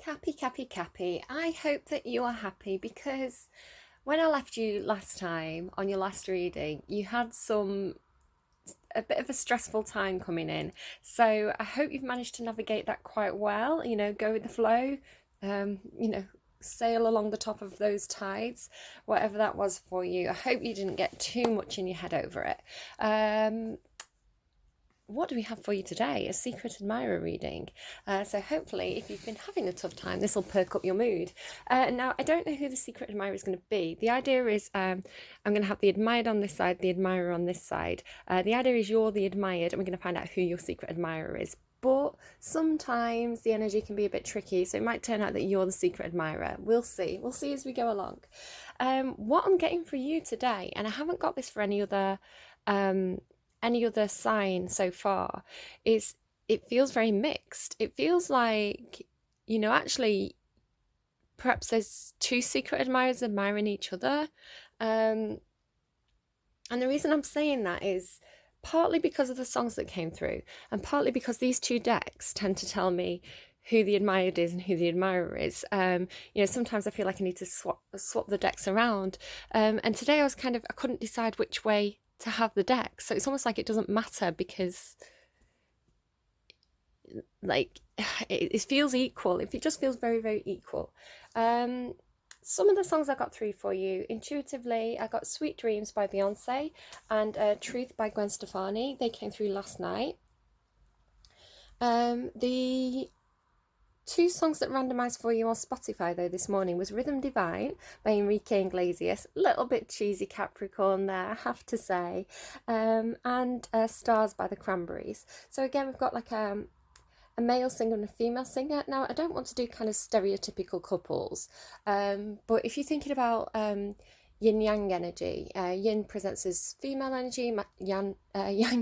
Cappy. I hope that you are happy because when I left you last time on your last reading, you had a bit of a stressful time coming in. So I hope you've managed to navigate that quite well, go with the flow, um, you know, sail along the top of those tides, whatever that was for you. I hope you didn't get too much in your head over it. What do we have for you today? A secret admirer reading. So hopefully, if you've been having a tough time, this will perk up your mood. Now, I don't know who the secret admirer is going to be. The idea is I'm going to have the admired on this side, the admirer on this side. The idea is you're the admired, and we're going to find out who your secret admirer is. But sometimes the energy can be a bit tricky, so it might turn out that you're the secret admirer. We'll see. We'll see as we go along. What I'm getting for you today, and I haven't got this for any other sign so far, is it feels very mixed. It feels like, actually perhaps there's two secret admirers admiring each other. And the reason I'm saying that is partly because of the songs that came through, and partly because these two decks tend to tell me who the admired is and who the admirer is. Sometimes I feel like I need to swap the decks around. And today I couldn't decide which way to have the deck, so it's almost like it doesn't matter because it feels equal. It just feels very, very equal. Some of the songs I got through for you intuitively, I got Sweet Dreams by Beyonce and Truth by Gwen Stephani. They came through last night. The two songs that randomised for you on Spotify though this morning was Rhythm Divine by Enrique Inglesias, a little bit cheesy Capricorn there, I have to say, and Stars by the Cranberries. So again, we've got like a male singer and a female singer. Now, I don't want to do kind of stereotypical couples, but if you're thinking about yin-yang energy, yin presents as female energy, yang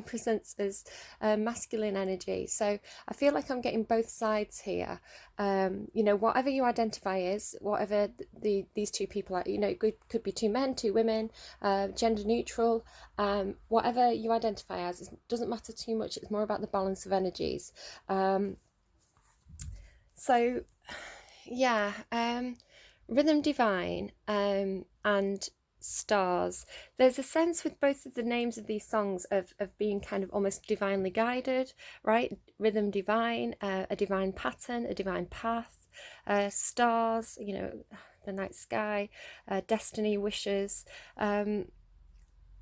presents as masculine energy. So I feel like I'm getting both sides here. Whatever you identify as, whatever these two people are, it could be two men, two women, gender neutral, whatever you identify as, it doesn't matter too much. It's more about the balance of energies. Rhythm Divine and Stars. There's a sense with both of the names of these songs of being kind of almost divinely guided, right? Rhythm Divine, a divine pattern, a divine path. Stars, the night sky, destiny, wishes.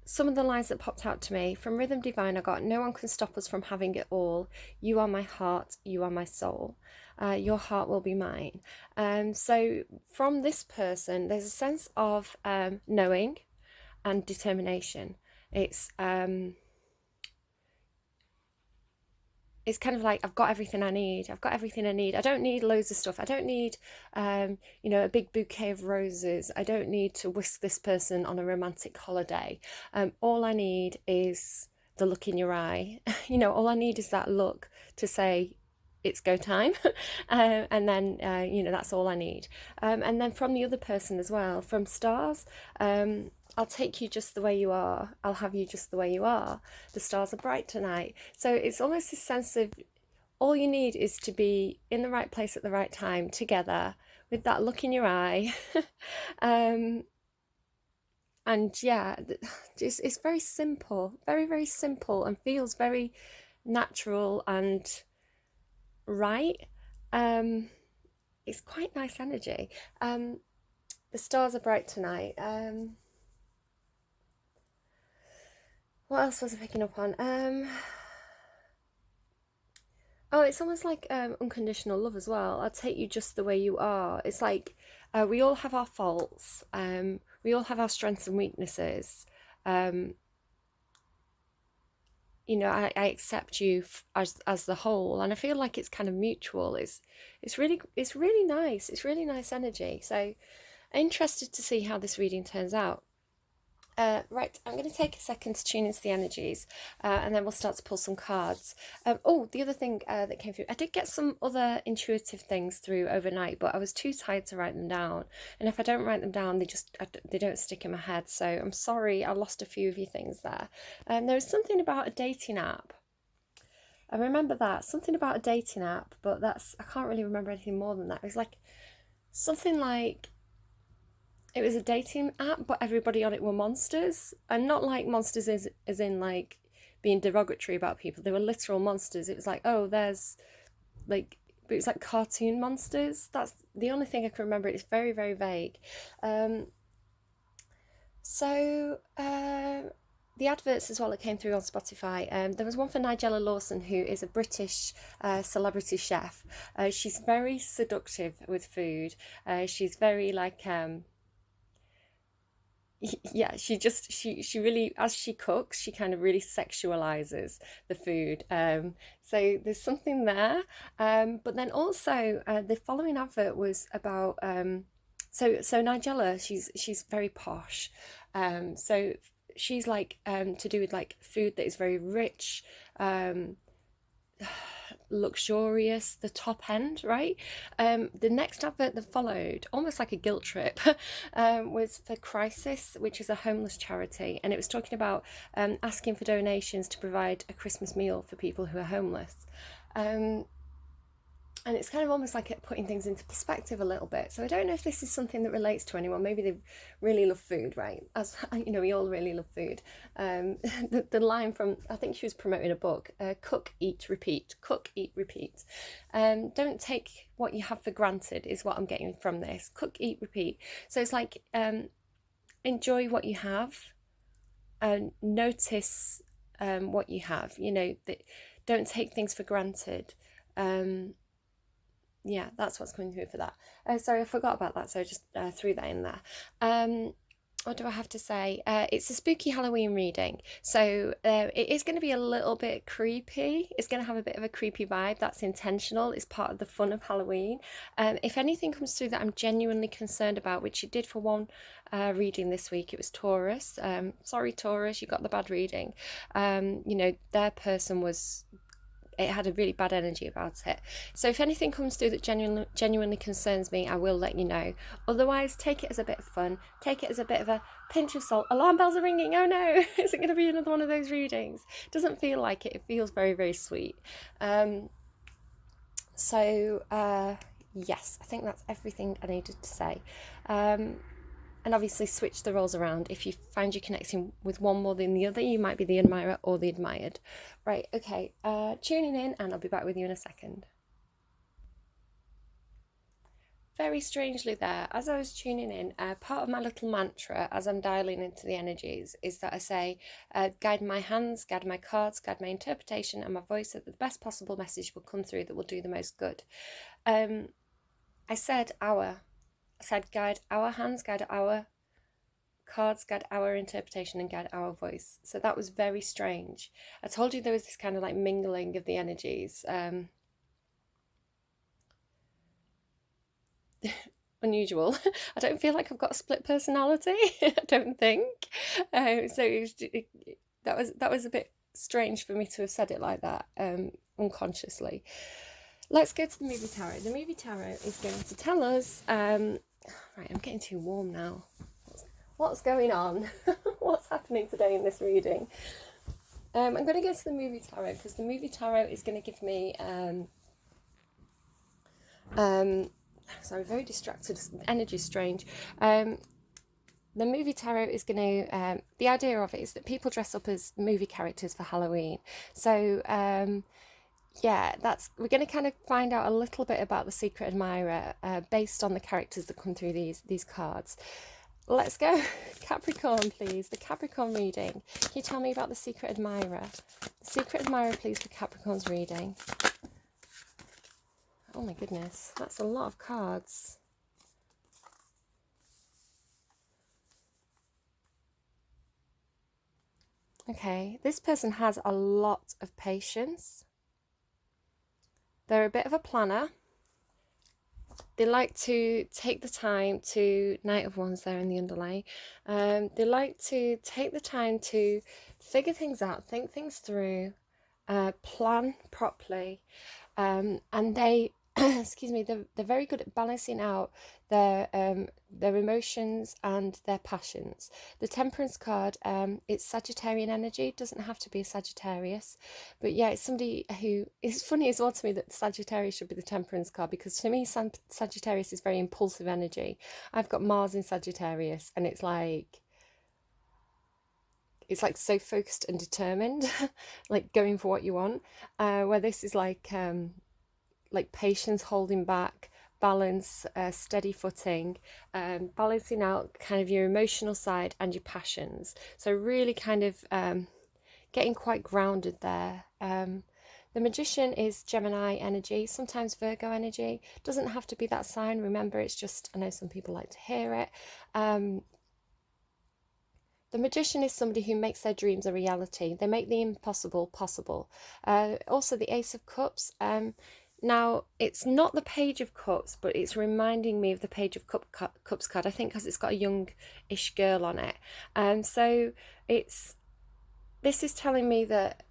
Some of the lines that popped out to me from Rhythm Divine, I got, no one can stop us from having it all. You are my heart, you are my soul. Your heart will be mine. So from this person, there's a sense of knowing and determination. It's kind of like, I've got everything I need. I don't need loads of stuff. I don't need, a big bouquet of roses. I don't need to whisk this person on a romantic holiday. All I need is the look in your eye. All I need is that look to say, it's go time. And then, that's all I need. And then from the other person as well, from Stars, I'll take you just the way you are. I'll have you just the way you are. The stars are bright tonight. So it's almost this sense of all you need is to be in the right place at the right time together with that look in your eye. And yeah, it's very simple, very, very simple, and feels very natural and right. It's quite nice energy. The stars are bright tonight. What else was I picking up on? It's almost like unconditional love as well. I'll take you just the way you are. It's like we all have our faults. We all have our strengths and weaknesses. I accept you as the whole, and I feel like it's kind of mutual. It's really nice. It's really nice energy. So, interested to see how this reading turns out. Right, I'm going to take a second to tune into the energies, and then we'll start to pull some cards. The other thing that came through, I did get some other intuitive things through overnight, but I was too tired to write them down. And if I don't write them down, they don't stick in my head. So I'm sorry, I lost a few of your things there. There was something about a dating app. I remember that. Something about a dating app, but I can't really remember anything more than that. It was like something like it was a dating app, but everybody on it were monsters, and not like monsters as in like being derogatory about people. They were literal monsters. It was like, oh, there's like, but it was like cartoon monsters. That's the only thing I can remember. It's very, very vague. The adverts as well that came through on Spotify, there was one for Nigella Lawson, who is a British celebrity chef. She's very seductive with food. She's very like yeah, she really, as she cooks, she kind of really sexualizes the food. So there's something there. But then also the following advert was about so Nigella, she's very posh. So she's like to do with like food that is very rich, luxurious, the top end, right? The next advert that followed, almost like a guilt trip, was for Crisis, which is a homeless charity, and it was talking about asking for donations to provide a Christmas meal for people who are homeless. And it's kind of almost like putting things into perspective a little bit. So I don't know if this is something that relates to anyone. Maybe they really love food, right? As you know, we all really love food. The line from, I think she was promoting a book, cook, eat, repeat. Cook, eat, repeat. Don't take what you have for granted is what I'm getting from this. Cook, eat, repeat. So it's like, enjoy what you have and notice what you have. You know, don't take things for granted. Yeah, that's what's coming through for that. Sorry, I forgot about that, so I just threw that in there. What do I have to say? It's a spooky Halloween reading, so it is going to be a little bit creepy. It's going to have a bit of a creepy vibe. That's intentional. It's part of the fun of Halloween. If anything comes through that I'm genuinely concerned about, which it did for one reading this week, it was Taurus. Sorry, Taurus, you got the bad reading. You know, their person was... it had a really bad energy about it. So if anything comes through that genuinely concerns me, I will let you know. Otherwise, take it as a bit of fun. Take it as a bit of a pinch of salt. Alarm bells are ringing. Oh no, is it going to be another one of those readings? Doesn't feel like it. It feels very, very sweet. Yes, I think that's everything I needed to say. And obviously switch the roles around. If you find you're connecting with one more than the other, you might be the admirer or the admired. Right, okay, tuning in, and I'll be back with you in a second. Very strangely there, as I was tuning in, part of my little mantra as I'm dialing into the energies is that I say, guide my hands, guide my cards, guide my interpretation and my voice so that the best possible message will come through that will do the most good. I said guide our hands, guide our cards, guide our interpretation and guide our voice. So that was very strange. I told you there was this kind of like mingling of the energies. Unusual. I don't feel like I've got a split personality. I don't think. That was a bit strange for me to have said it like that, unconsciously. Let's go to the movie tarot. The movie tarot is going to tell us... right, I'm getting too warm now. What's going on? What's happening today in this reading? I'm going to go to the movie tarot because the movie tarot is going to give me... sorry, very distracted. The energy's strange. The movie tarot is going to... the idea of it is that people dress up as movie characters for Halloween. So... yeah, we're going to kind of find out a little bit about the secret admirer based on the characters that come through these cards. Let's go. Capricorn, please. The Capricorn reading. Can you tell me about the secret admirer? The secret admirer, please, for Capricorn's reading. Oh my goodness, that's a lot of cards. Okay, this person has a lot of patience. They're a bit of a planner. They like to take the time to... Knight of Wands there in the underlay. They like to take the time to figure things out, think things through, plan properly. And they excuse me, they're very good at balancing out their emotions and their passions. The Temperance card, it's Sagittarian energy. It doesn't have to be a Sagittarius, but yeah, it's somebody who, it's funny as well to me that Sagittarius should be the Temperance card, because to me Sagittarius is very impulsive energy. I've got Mars in Sagittarius, and it's like so focused and determined, like going for what you want. Where this is like patience, holding back, balance, steady footing, balancing out kind of your emotional side and your passions. So really kind of getting quite grounded there. The Magician is Gemini energy, sometimes Virgo energy. Doesn't have to be that sign. Remember, it's just, I know some people like to hear it. The Magician is somebody who makes their dreams a reality. They make the impossible possible. Also, the Ace of Cups. Now, it's not the Page of Cups, but it's reminding me of the Page of Cups card, I think, because it's got a young-ish girl on it. So this is telling me that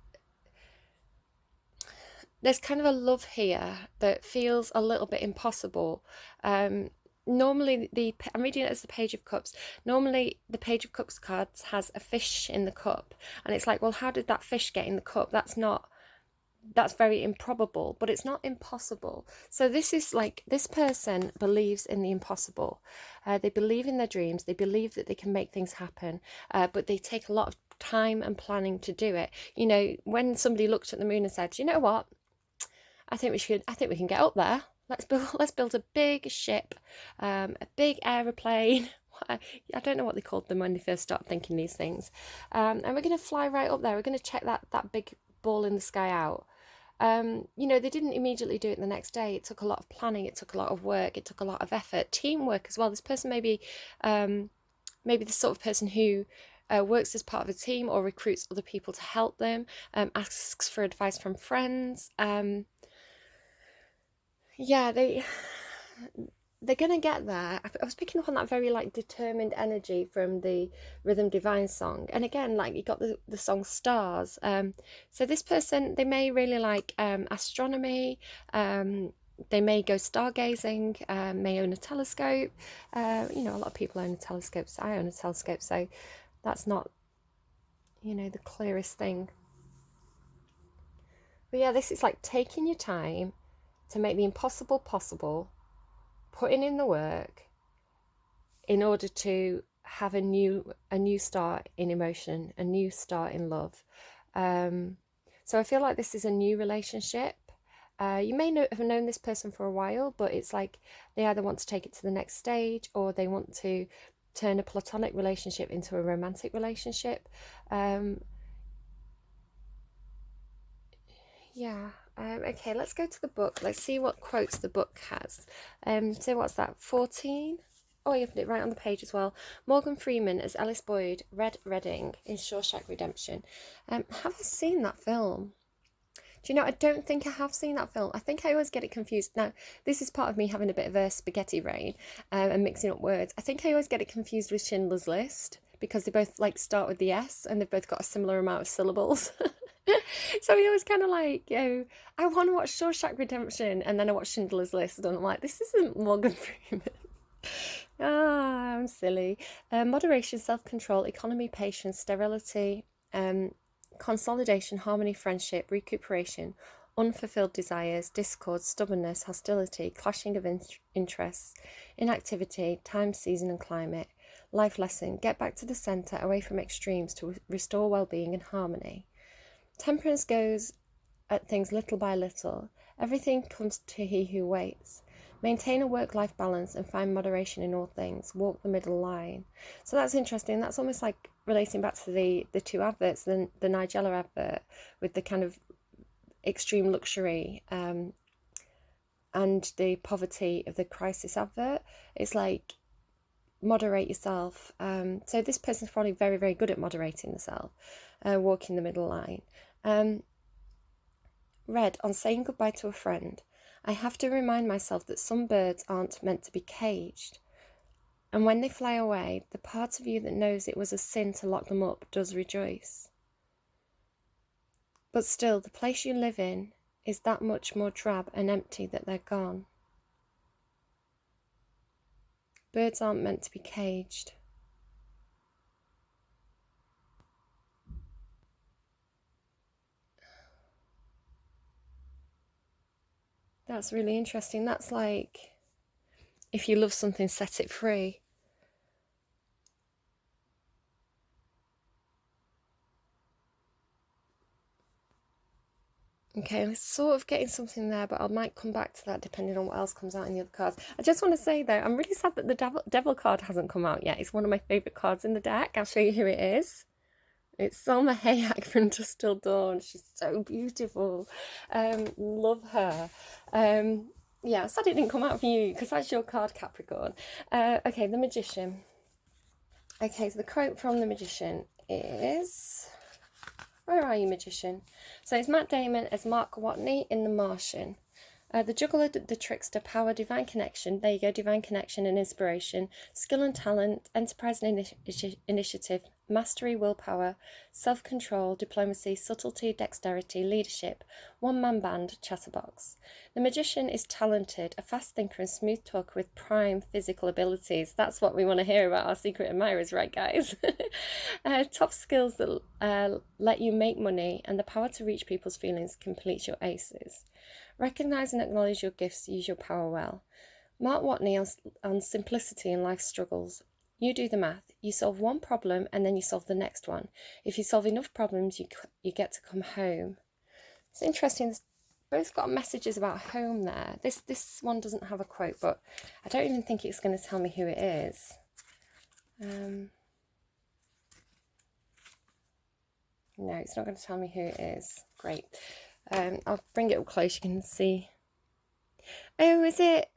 there's kind of a love here that feels a little bit impossible. Normally, I'm reading it as the Page of Cups. Normally, the Page of Cups cards has a fish in the cup. And it's like, well, how did that fish get in the cup? That's very improbable, but it's not impossible. So this is like, this person believes in the impossible. They believe in their dreams. They believe that they can make things happen, but they take a lot of time and planning to do it. You know, when somebody looked at the moon and said, you know what, I think we can get up there. Let's build a big ship, a big aeroplane. I don't know what they called them when they first started thinking these things. And we're going to fly right up there. We're going to check that big ball in the sky out. You know, they didn't immediately do it the next day. It took a lot of planning. It took a lot of work. It took a lot of effort. Teamwork as well. This person may be the sort of person who works as part of a team or recruits other people to help them, asks for advice from friends. Yeah, they're gonna get there. I was picking up on that very like determined energy from the Rhythm Divine song, and again, like you got the song Stars. So this person, they may really like astronomy. They may go stargazing. May own a telescope. You know, a lot of people own a telescope. So I own a telescope, so that's not, you know, the clearest thing. But yeah, this is like taking your time to make the impossible possible, putting in the work in order to have a new start in emotion, a new start in love. So I feel like this is a new relationship. You may have known this person for a while, but it's like they either want to take it to the next stage, or they want to turn a platonic relationship into a romantic relationship. Yeah. Okay, let's go to the book. Let's see what quotes the book has. So what's that? 14? Oh, you have it right on the page as well. Morgan Freeman as Ellis Boyd, Red Redding in Shawshank Redemption. Have I seen that film? Do you know, I don't think I have seen that film. I think I always get it confused. Now, this is part of me having a bit of a spaghetti brain and mixing up words. I think I always get it confused with Schindler's List, because they both like start with the S and they've both got a similar amount of syllables. So we always kind of like, you know, I want to watch Shawshank Redemption, and then I watch Schindler's List, and I'm like, this isn't Morgan Freeman. I'm silly. Moderation, self-control, economy, patience, sterility, consolidation, harmony, friendship, recuperation, unfulfilled desires, discord, stubbornness, hostility, clashing of interests, inactivity, time, season and climate, life lesson, get back to the centre, away from extremes to restore well-being and harmony. Temperance goes at things little by little. Everything comes to he who waits. Maintain a work-life balance and find moderation in all things. Walk the middle line. So that's interesting. That's almost like relating back to the two adverts, the Nigella advert with the kind of extreme luxury and the poverty of the crisis advert. It's like, moderate yourself. So this person's probably very, very good at moderating themselves, walking the middle line. Red, on saying goodbye to a friend, I have to remind myself that some birds aren't meant to be caged. And when they fly away, the part of you that knows it was a sin to lock them up does rejoice. But still, the place you live in is that much more drab and empty that they're gone. Birds aren't meant to be caged. That's really interesting. That's like, if you love something, set it free. Okay, I'm sort of getting something there, but I might come back to that depending on what else comes out in the other cards. I just want to say, though, I'm really sad that the devil card hasn't come out yet. It's one of my favourite cards in the deck. I'll show you who it is. It's Selma Hayek from Dusk Till Dawn. She's so beautiful. Love her. Yeah, sad it didn't come out for you because that's your card, Capricorn. Okay, the Magician. Okay, so the quote from the Magician is... Where are you, Magician? So it's Matt Damon as Mark Watney in The Martian. The juggler, the trickster, power, divine connection. There you go, divine connection and inspiration. Skill and talent, enterprise and initiative, mastery, willpower, self-control, diplomacy, subtlety, dexterity, leadership. One-man band, chatterbox. The Magician is talented, a fast thinker and smooth talker with prime physical abilities. That's what we want to hear about our secret admirers, right, guys? Top skills that let you make money and the power to reach people's feelings complete your aces. Recognise and acknowledge your gifts, use your power well. Mark Watney on simplicity and life struggles. You do the math. You solve one problem and then you solve the next one. If you solve enough problems, you get to come home. It's interesting. It's both got messages about home there. This one doesn't have a quote, but I don't even think it's going to tell me who it is. No, it's not going to tell me who it is. Great. I'll bring it up close, you can see. Oh, is it?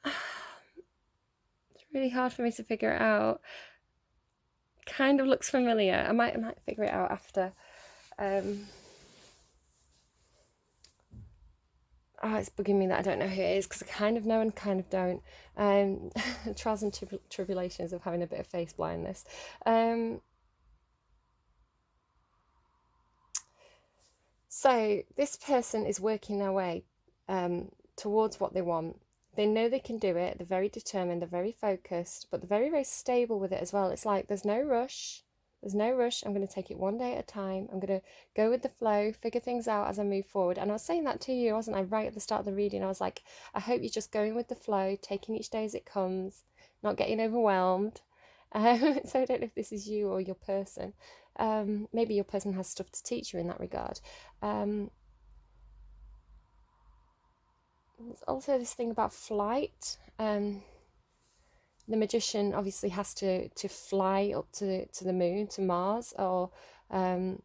It's really hard for me to figure it out. Kind of looks familiar. I might figure it out after. Oh, it's bugging me that I don't know who it is because I kind of know and kind of don't. Trials and tribulations of having a bit of face blindness. So this person is working their way towards what they want. They know they can do it. They're very determined. They're very focused, but they're very, very stable with it as well. It's like there's no rush. There's no rush. I'm going to take it one day at a time. I'm going to go with the flow, figure things out as I move forward. And I was saying that to you, wasn't I? Right at the start of the reading, I was like, I hope you're just going with the flow, taking each day as it comes, not getting overwhelmed. So I don't know if this is you or your person. Maybe your person has stuff to teach you in that regard. There's also this thing about flight. The Magician obviously has to fly up to the moon, to Mars, or and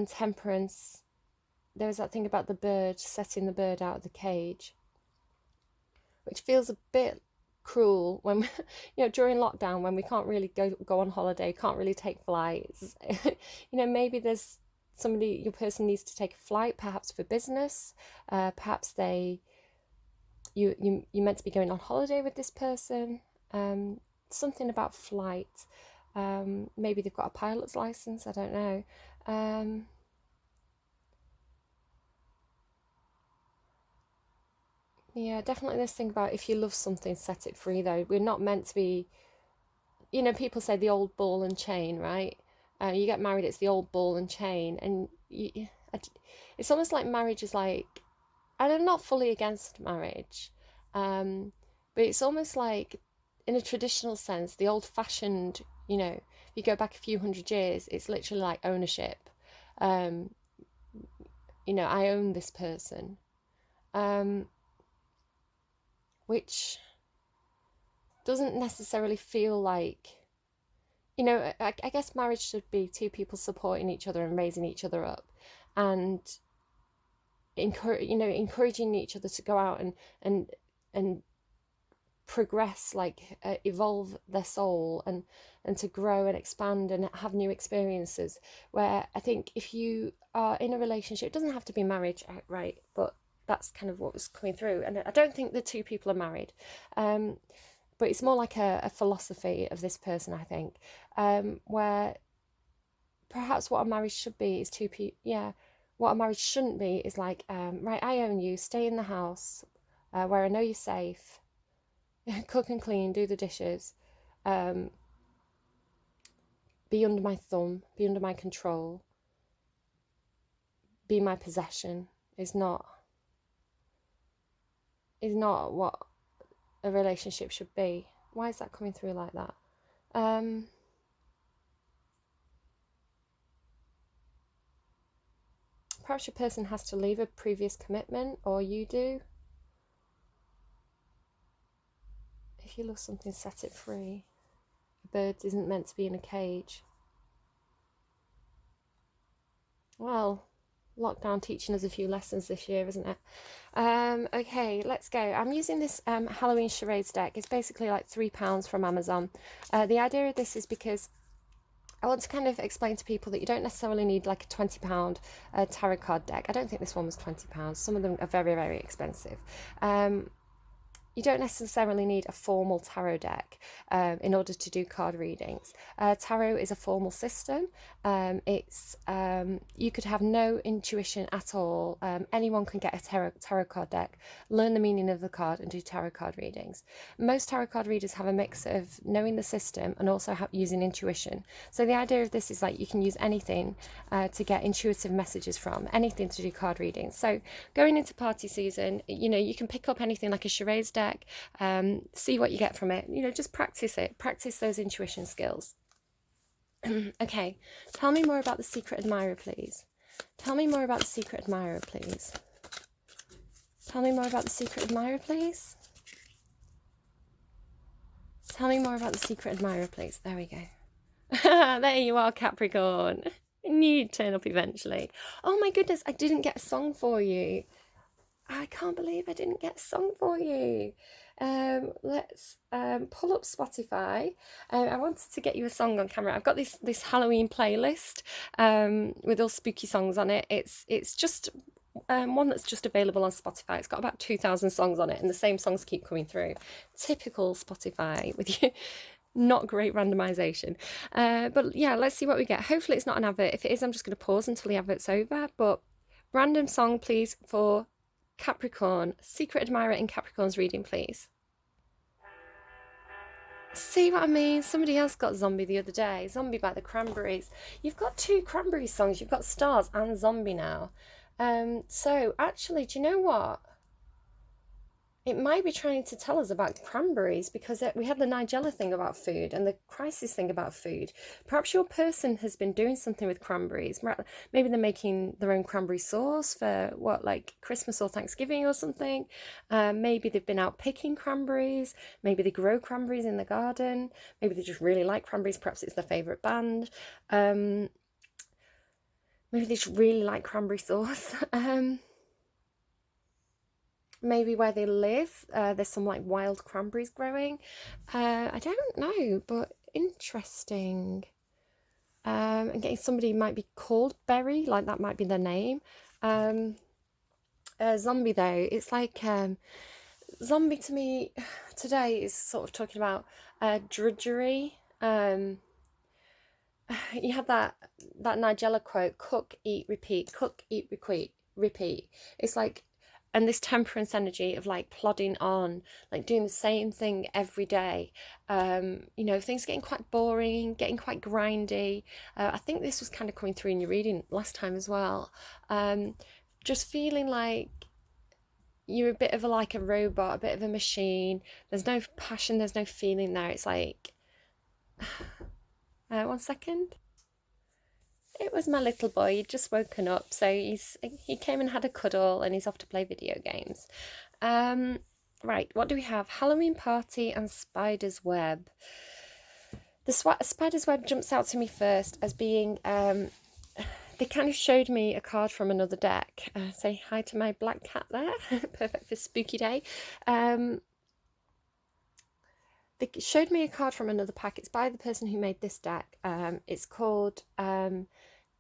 Temperance. There was that thing about the bird, setting the bird out of the cage, which feels a bit cruel when during lockdown, when we can't really go on holiday, can't really take flights. Maybe there's somebody, your person needs to take a flight, perhaps for business, perhaps you're meant to be going on holiday with this person. Something about flight. Maybe they've got a pilot's license, I don't know. Yeah, definitely this thing about if you love something, set it free, though. We're not meant to be, people say the old ball and chain, right? You get married, it's the old ball and chain. And it's almost like marriage is like, and I'm not fully against marriage, but it's almost like, in a traditional sense, the old-fashioned, if you go back a few hundred years, it's literally like ownership. I own this person. Which doesn't necessarily feel like, I guess marriage should be two people supporting each other and raising each other up, and encouraging each other to go out and progress, like evolve their soul and to grow and expand and have new experiences. Where I think if you are in a relationship, it doesn't have to be marriage outright, but that's kind of what was coming through. And I don't think the two people are married, but it's more like a philosophy of this person, I think, where perhaps what a marriage should be is two people. Yeah, what a marriage shouldn't be is like, right, I own you. Stay in the house where I know you're safe. Cook and clean, do the dishes. Be under my thumb. Be under my control. Be my possession. Is not what a relationship should be. Why is that coming through like that? Perhaps your person has to leave a previous commitment, or you do. If you love something, set it free. A bird isn't meant to be in a cage. Well, lockdown teaching us a few lessons this year, isn't it? Okay, let's go. I'm using this Halloween charades deck. It's basically like £3 from Amazon. The idea of this is because I want to kind of explain to people that you don't necessarily need like a £20 tarot card deck. I don't think this one was £20. Some of them are very, very expensive. You don't necessarily need a formal tarot deck in order to do card readings. Tarot is a formal system. You could have no intuition at all. Anyone can get a tarot card deck, learn the meaning of the card and do tarot card readings. Most tarot card readers have a mix of knowing the system and also using intuition. So the idea of this is like you can use anything to get intuitive messages from, anything to do card readings. So going into party season, you can pick up anything like a charades deck, see what you get from it. Just practice it. Practice those intuition skills. Okay, tell me more about the secret admirer, please. Tell me more about the secret admirer, please. Tell me more about the secret admirer, please. Tell me more about the secret admirer, please. There we go. There you are, Capricorn. I knew you'd turn up eventually. Oh my goodness, I didn't get a song for you. I can't believe I didn't get a song for you. Let's pull up Spotify. I wanted to get you a song on camera. I've got this Halloween playlist with all spooky songs on it. It's just one that's just available on Spotify. It's got about 2,000 songs on it, and the same songs keep coming through. Typical Spotify with you. Not great randomization. But yeah, let's see what we get. Hopefully it's not an advert. If it is, I'm just going to pause until the advert's over. But random song, please, for Capricorn. Secret admirer in Capricorn's reading, please. See what I mean? Somebody else got Zombie the other day. Zombie by the Cranberries. You've got 2 Cranberries songs. You've got Stars and Zombie now. So actually, do you know what? It might be trying to tell us about cranberries, because we had the Nigella thing about food and the crisis thing about food. Perhaps your person has been doing something with cranberries. Maybe they're making their own cranberry sauce for like Christmas or Thanksgiving or something. Maybe they've been out picking cranberries. Maybe they grow cranberries in the garden. Maybe they just really like cranberries. Perhaps it's their favourite band. Maybe they just really like cranberry sauce. Maybe where they live, there's some like wild cranberries growing. I don't know, but interesting. And getting somebody might be called Berry, like that might be their name. Zombie though, it's like zombie to me today is sort of talking about drudgery. You have that Nigella quote: "Cook, eat, repeat. Cook, eat, repeat." It's like. And this temperance energy of like plodding on, like doing the same thing every day. Things getting quite boring, getting quite grindy. I think this was kind of coming through in your reading last time as well. Just feeling like you're a bit of a robot, a bit of a machine. There's no passion, there's no feeling there. It's like, 1 second. It was my little boy. He'd just woken up, so he came and had a cuddle, and he's off to play video games. Right, what do we have? Halloween party and spider's web. The spider's web jumps out to me first as being. They kind of showed me a card from another deck. Say hi to my black cat there. Perfect for spooky day. They showed me a card from another pack. It's by the person who made this deck. It's called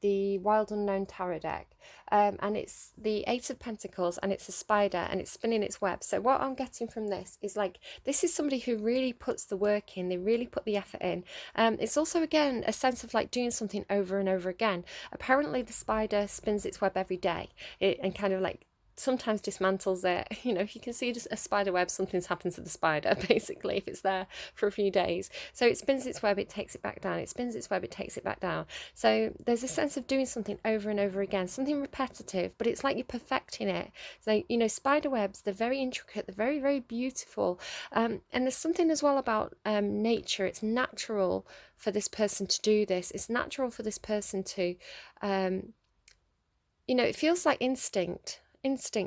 the Wild Unknown Tarot deck, and it's the Eight of Pentacles, and it's a spider, and it's spinning its web. So what I'm getting from this is like, this is somebody who really puts the work in, they really put the effort in. It's also, again, a sense of like doing something over and over again. Apparently the spider spins its web every day, and kind of like sometimes dismantles it. You know, if you can see just a spider web, something's happened to the spider, basically, if it's there for a few days. So it spins its web, it takes it back down, it spins its web, it takes it back down. So there's a sense of doing something over and over again, something repetitive, but it's like you're perfecting it. So, you know, spider webs, they're very intricate, they're very, very beautiful. And there's something as well about nature. It's natural for this person to do this. It's natural for this person to, you know, it feels like instinct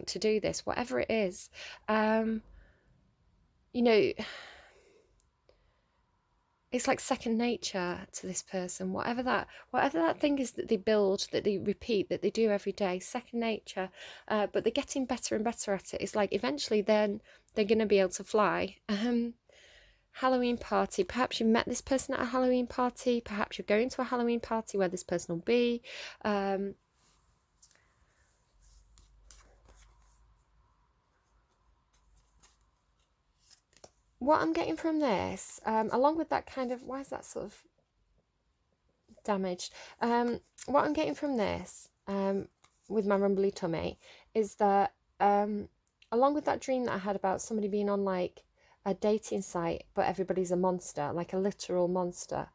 to do this, whatever it is. You know, it's like second nature to this person, whatever that thing is that they build, that they repeat, that they do every day, second nature. But they're getting better and better at it. It's like eventually then they're going to be able to fly. Halloween party, perhaps you've met this person at a Halloween party, perhaps you're going to a Halloween party where this person will be. What I'm getting from this, along with that kind of, why is that sort of damaged? What I'm getting from this, with my rumbly tummy, is that along with that dream that I had about somebody being on like a dating site, but everybody's a monster, like a literal monster.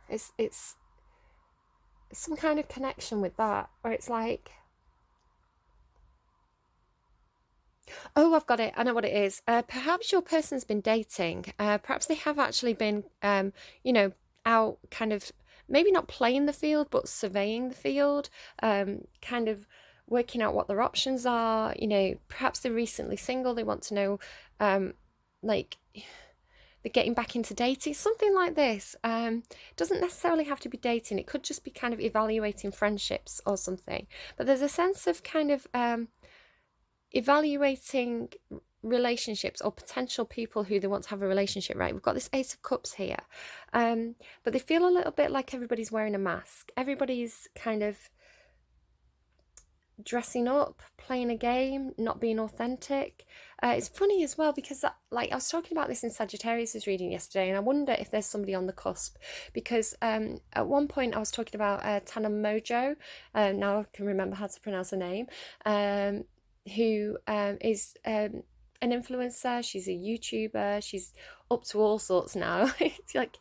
It's some kind of connection with that, where it's like, oh, I've got it. I know what it is. Perhaps your person's been dating. Perhaps they have actually been, you know, out kind of, maybe not playing the field, but surveying the field, kind of working out what their options are. You know, perhaps they're recently single. They want to know, like, they're getting back into dating, something like this. Doesn't necessarily have to be dating. It could just be kind of evaluating friendships or something. But there's a sense of kind of evaluating relationships or potential people who they want to have a relationship, right? We've got this Ace of Cups here, but they feel a little bit like everybody's wearing a mask. Everybody's kind of dressing up, playing a game, not being authentic. It's funny as well because that, like, I was talking about this in Sagittarius's reading yesterday, and I wonder if there's somebody on the cusp, because at one point I was talking about Tana Mojo, now I can remember how to pronounce her name, who is an influencer. She's a YouTuber. She's up to all sorts now. It's like,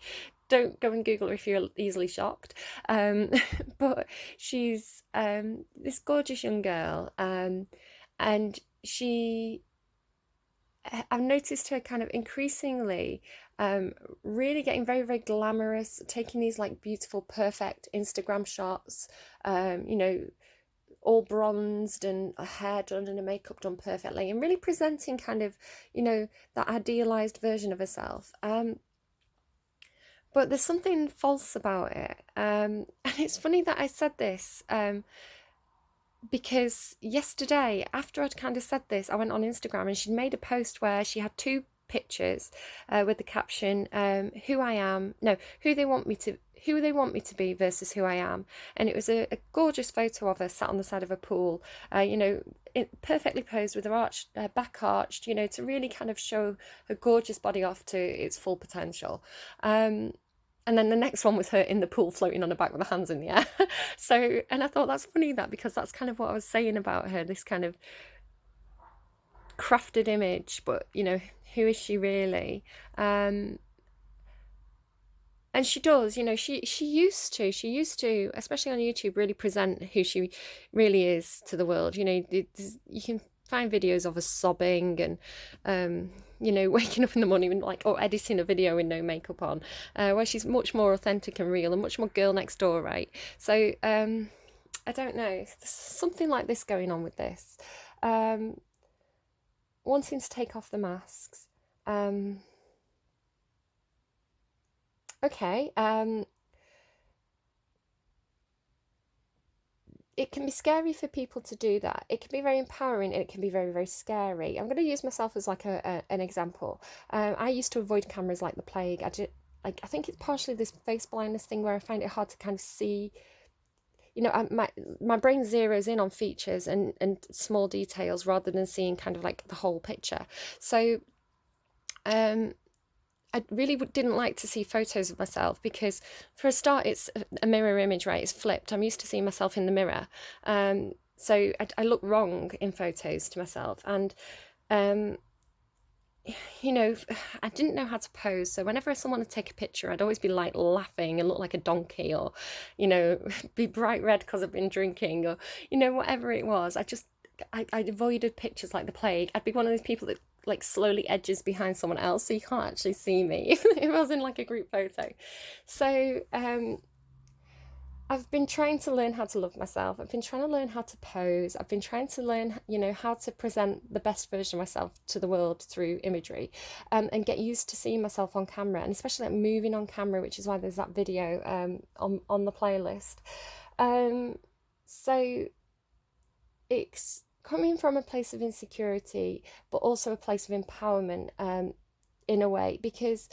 don't go and Google her if you're easily shocked. But she's this gorgeous young girl, and I've noticed her kind of increasingly really getting very, very glamorous, taking these like beautiful, perfect Instagram shots, you know, all bronzed and a hair done and a makeup done perfectly, and really presenting kind of, you know, that idealized version of herself. But there's something false about it. And it's funny that I said this, because yesterday, after I'd kind of said this, I went on Instagram and she'd made a post where she had two pictures with the caption, who they want me to be versus who I am. And it was a gorgeous photo of her sat on the side of a pool, you know, perfectly posed with her back arched, you know, to really kind of show her gorgeous body off to its full potential. And then the next one was her in the pool floating on her back with her hands in the air. So, and I thought that's funny, that, because that's kind of what I was saying about her, this kind of crafted image, but, you know, who is she really? And she does, you know, she used to, especially on YouTube, really present who she really is to the world. You know, you can find videos of her sobbing and, you know, waking up in the morning and like, or editing a video with no makeup on, where she's much more authentic and real and much more girl next door, right? So, I don't know, there's something like this going on with this. Wanting to take off the masks. Okay, it can be scary for people to do that. It can be very empowering and it can be very, very scary. I'm going to use myself as like an example. I used to avoid cameras like the plague. like, I think it's partially this face blindness thing where I find it hard to kind of see, you know, my brain zeroes in on features and small details rather than seeing kind of like the whole picture. So I really didn't like to see photos of myself because, for a start, it's a mirror image, right? It's flipped. I'm used to seeing myself in the mirror. So I look wrong in photos to myself. And, you know, I didn't know how to pose. So whenever someone would take a picture, I'd always be like laughing and look like a donkey, or, you know, be bright red because I've been drinking, or, you know, whatever it was. I avoided pictures like the plague. I'd be one of those people that like slowly edges behind someone else so you can't actually see me if I was in like a group photo. So I've been trying to learn how to love myself. I've been trying to learn how to pose. I've been trying to learn, you know, how to present the best version of myself to the world through imagery, and get used to seeing myself on camera, and especially like moving on camera, which is why there's that video on the playlist. So it's coming from a place of insecurity, but also a place of empowerment, in a way, because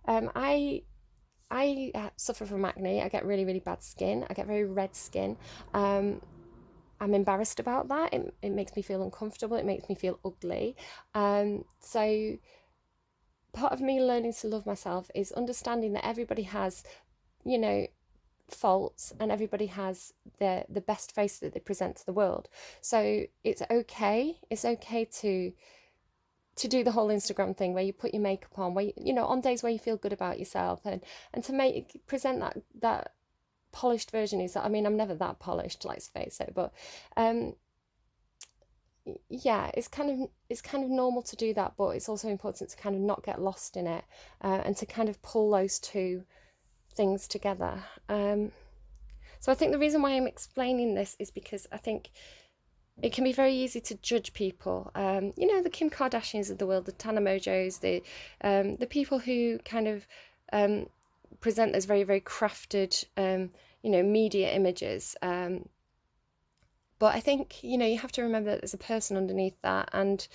I suffer from acne. I get really, really bad skin. I get very red skin. I'm embarrassed about that. It makes me feel uncomfortable. It makes me feel ugly. So part of me learning to love myself is understanding that everybody has, you know, faults, and everybody has the best face that they present to the world. So it's okay to do the whole Instagram thing where you put your makeup on, where you know, on days where you feel good about yourself, and to present that polished version. Is that, I mean, I'm never that polished, let's face it, but yeah, it's kind of normal to do that, but it's also important to kind of not get lost in it, and to kind of pull those two things together. So I think the reason why I'm explaining this is because I think it can be very easy to judge people. You know, the Kim Kardashians of the world, the Tana Mojos, the people who kind of present as very, very crafted, you know, media images. But I think, you know, you have to remember that there's a person underneath that, and,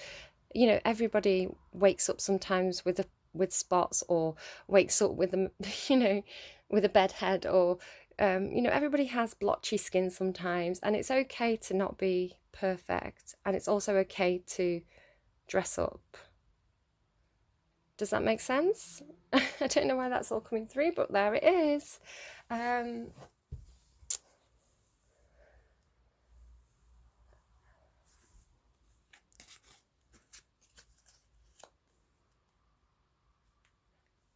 you know, everybody wakes up sometimes with spots, or wakes up with a, you know, with a bed head, or you know, everybody has blotchy skin sometimes, and it's okay to not be perfect, and it's also okay to dress up. Does that make sense? I don't know why that's all coming through, but there it is.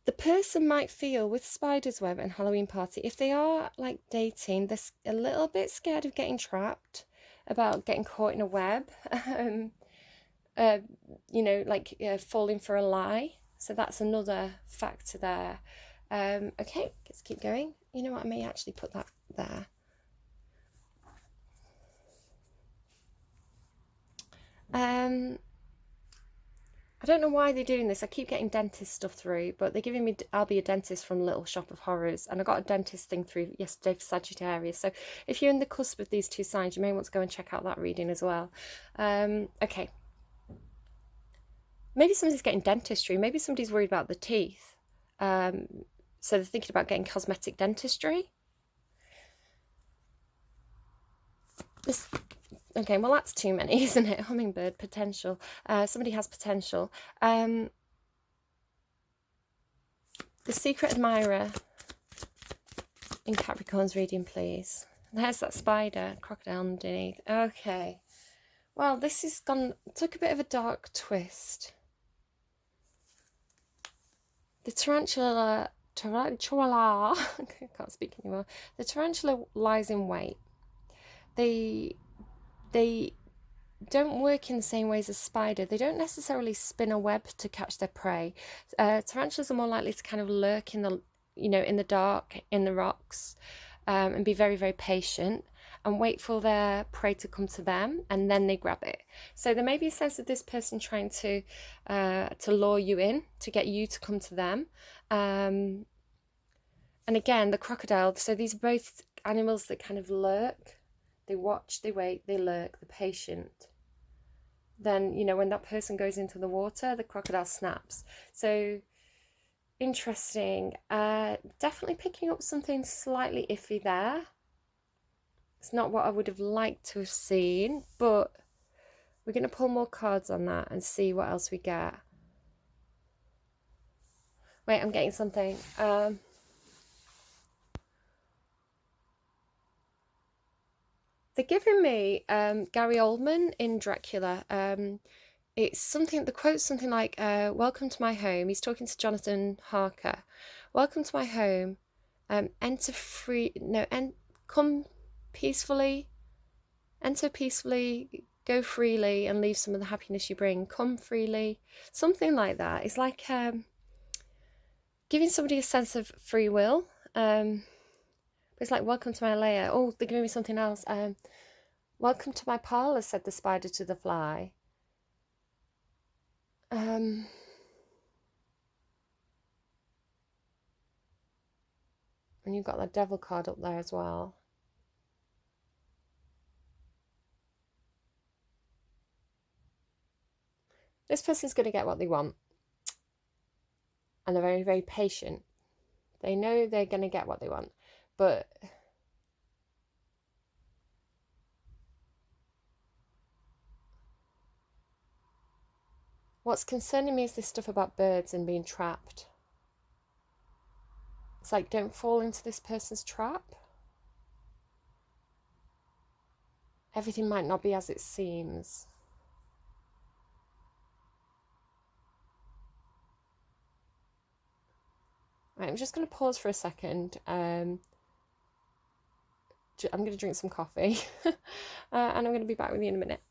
The person might feel with spider's web and Halloween party, if they are like dating, they're a little bit scared of getting trapped, about getting caught in a web, you know, like falling for a lie. So that's another factor there. Okay, let's keep going. You know what, I may actually put that there. I don't know why they're doing this. I keep getting dentist stuff through, but they're giving me I'll Be a Dentist from Little Shop of Horrors, and I got a dentist thing through yesterday for Sagittarius. So if you're in the cusp of these two signs, you may want to go and check out that reading as well. Okay. Maybe somebody's getting dentistry. Maybe somebody's worried about the teeth. So they're thinking about getting cosmetic dentistry. Okay, well, that's too many, isn't it? Hummingbird, potential. Somebody has potential. The secret admirer in Capricorn's reading, please. There's that spider, crocodile underneath. Okay. Well, this has took a bit of a dark twist. The tarantula, I can't speak anymore. The tarantula lies in wait. They don't work in the same ways as spider. They don't necessarily spin a web to catch their prey. Tarantulas are more likely to kind of lurk in the, you know, in the dark, in the rocks, and be very, very patient and wait for their prey to come to them, and then they grab it. So there may be a sense of this person trying to lure you in, to get you to come to them. And again, the crocodile. So these are both animals that kind of lurk. They watch, they wait, they lurk, they're patient. Then, you know, when that person goes into the water, the crocodile snaps. So interesting. Definitely picking up something slightly iffy there. It's not what I would have liked to have seen, but we're going to pull more cards on that and see what else we get. Wait, I'm getting something. They're giving me Gary Oldman in Dracula. It's something, the quote's something like, welcome to my home. He's talking to Jonathan Harker. Welcome to my home. Come peacefully, enter peacefully, go freely, and leave some of the happiness you bring. Come freely. Something like that. It's like giving somebody a sense of free will. It's like, welcome to my lair. Oh, they're giving me something else. Welcome to my parlour, said the spider to the fly. And you've got that devil card up there as well. This person's going to get what they want. And they're very, very patient. They know they're going to get what they want. But what's concerning me is this stuff about birds and being trapped. It's like, don't fall into this person's trap. Everything might not be as it seems. Right, I'm just going to pause for a second. I'm going to drink some coffee. And I'm going to be back with you in a minute.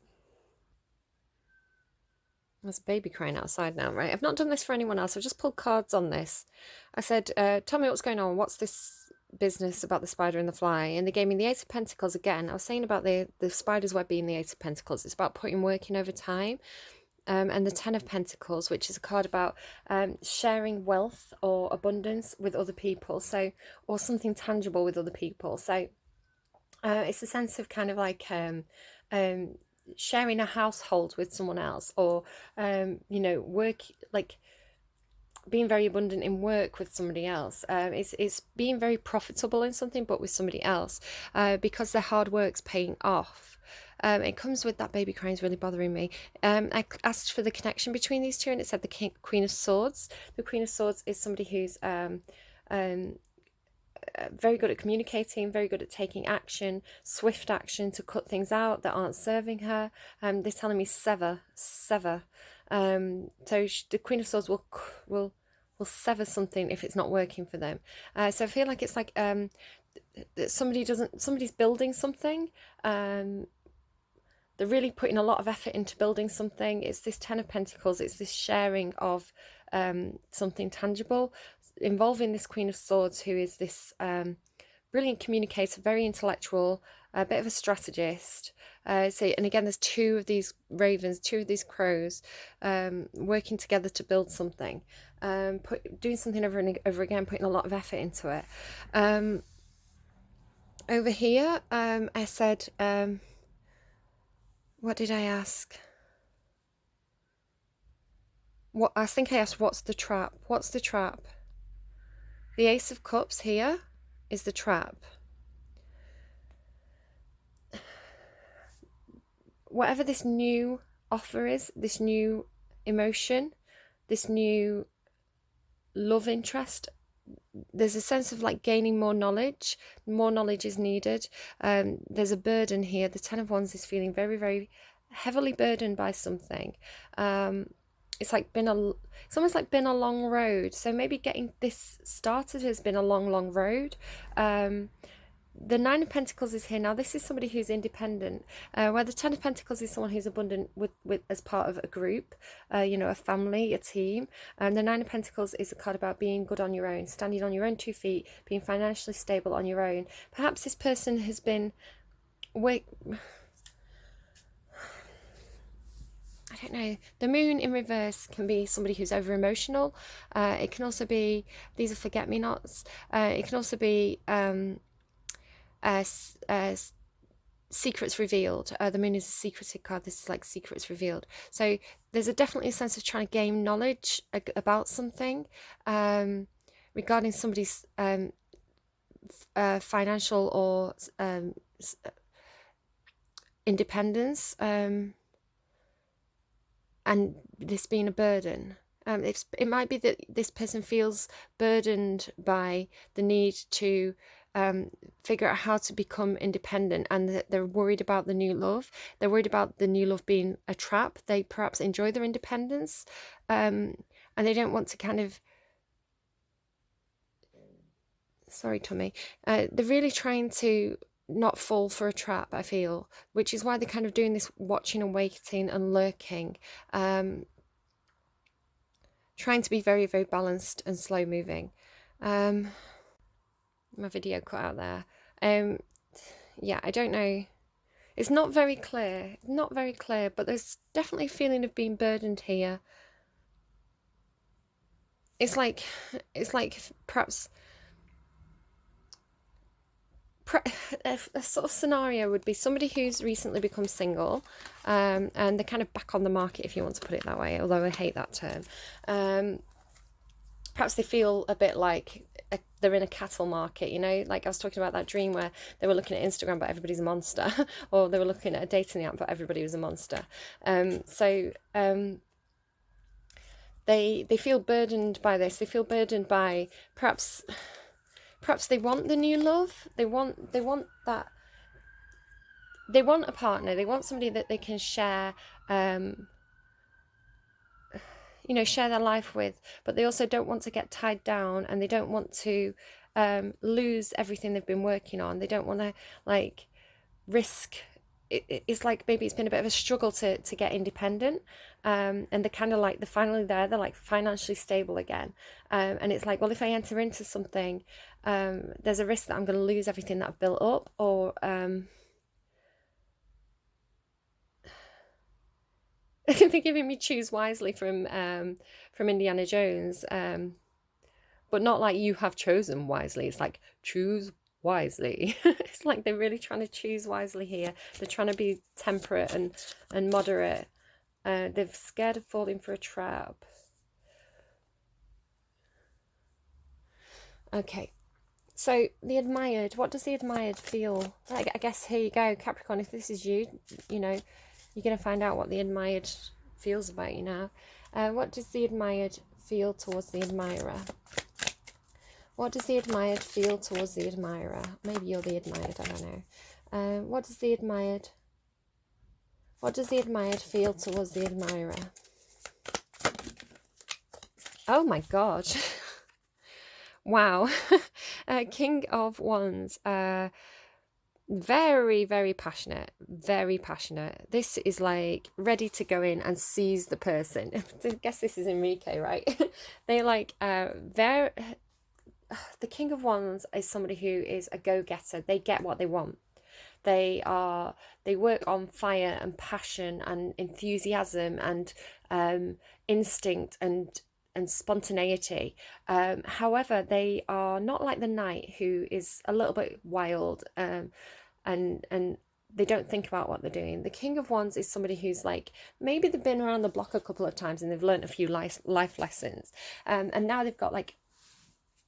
There's a baby crying outside now, right? I've not done this for anyone else. I've just pulled cards on this. I said, tell me what's going on. What's this business about the spider and the fly? And they gave me the Ace of Pentacles again. I was saying about the spider's web being the Ace of Pentacles. It's about putting work in over time. And the Ten of Pentacles, which is a card about sharing wealth or abundance with other people. So, or something tangible with other people. So it's a sense of kind of like sharing a household with someone else, or work, like being very abundant in work with somebody else. It's being very profitable in something, but with somebody else, because their hard work's paying off. It comes with that baby crying is really bothering me. I asked for the connection between these two, and it said the Queen of Swords. The Queen of Swords is somebody who's very good at communicating, very good at taking action, swift action to cut things out that aren't serving her. They're telling me sever. So the Queen of Swords will sever something if it's not working for them. So I feel like it's like somebody's building something. They're really putting a lot of effort into building something. It's this Ten of Pentacles. It's this sharing of something tangible, involving this Queen of Swords, who is this brilliant communicator, very intellectual, a bit of a strategist. And again, there's two of these ravens, two of these crows, working together to build something, doing something over and over again, putting a lot of effort into it. Over here, I said, what did I ask? I think I asked, what's the trap? What's the trap? The Ace of Cups here is the trap. Whatever this new offer is, this new emotion, this new love interest, there's a sense of like gaining more knowledge. More knowledge is needed. There's a burden here. The Ten of Wands is feeling very, very heavily burdened by something. It's almost like been a long road. So maybe getting this started has been a long, long road. The Nine of Pentacles is here now. This is somebody who's independent, where the Ten of Pentacles is someone who's abundant with as part of a group, a family, a team. And the Nine of Pentacles is a card about being good on your own, standing on your own 2 feet, being financially stable on your own. Perhaps this person has been I don't know. The Moon in reverse can be somebody who's over emotional. It can also be, these are forget-me-nots. It can also be secrets revealed. The moon is a secretive card. This is like secrets revealed. So there's definitely a sense of trying to gain knowledge about something, regarding somebody's financial or independence, and this being a burden. It might be that this person feels burdened by the need to figure out how to become independent, and that they're worried about the new love. They're worried about the new love being a trap. They perhaps enjoy their independence, and they don't want to kind of, sorry Tommy, they're really trying to not fall for a trap, I feel, which is why they're kind of doing this watching and waiting and lurking, trying to be very, very balanced and slow moving. My video cut out there. Yeah, I don't know. It's not very clear. Not very clear, but there's definitely a feeling of being burdened here. It's like perhaps a sort of scenario would be somebody who's recently become single, and they're kind of back on the market, if you want to put it that way, although I hate that term. Perhaps they feel a bit like they're in a cattle market, you know, like I was talking about that dream where they were looking at Instagram but everybody's a monster, or they were looking at a dating app but everybody was a monster. They feel burdened by this. They feel burdened by perhaps they want the new love. They want that. They want a partner. They want somebody that they can share, you know, share their life with, but they also don't want to get tied down, and they don't want to lose everything they've been working on. They don't want to like risk. It's like maybe it's been a bit of a struggle to get independent, and they're kind of like, they're finally there, they're like financially stable again, and it's like, well, if I enter into something, there's a risk that I'm going to lose everything that I've built up, or they're giving me choose wisely from Indiana Jones, but not like you have chosen wisely. It's like choose wisely. It's like they're really trying to choose wisely here. They're trying to be temperate and moderate. They're scared of falling for a trap. Okay, so the admired, what does the admired feel like? I guess here you go, Capricorn, if this is you, you know, you're going to find out what the admired feels about you now. What does the admired feel towards the admirer? What does the admired feel towards the admirer? Maybe you're the admired, I don't know. What does the admired feel towards the admirer? Oh my God. Wow. King of Wands. Very, very passionate. Very passionate. This is like ready to go in and seize the person. I guess this is Enrique, right? They like the King of Wands is somebody who is a go-getter. They get what they want. They work on fire and passion and enthusiasm and instinct and spontaneity. However, they are not like the Knight, who is a little bit wild, and they don't think about what they're doing. The King of Wands is somebody who's like, maybe they've been around the block a couple of times and they've learned a few life lessons, and now they've got like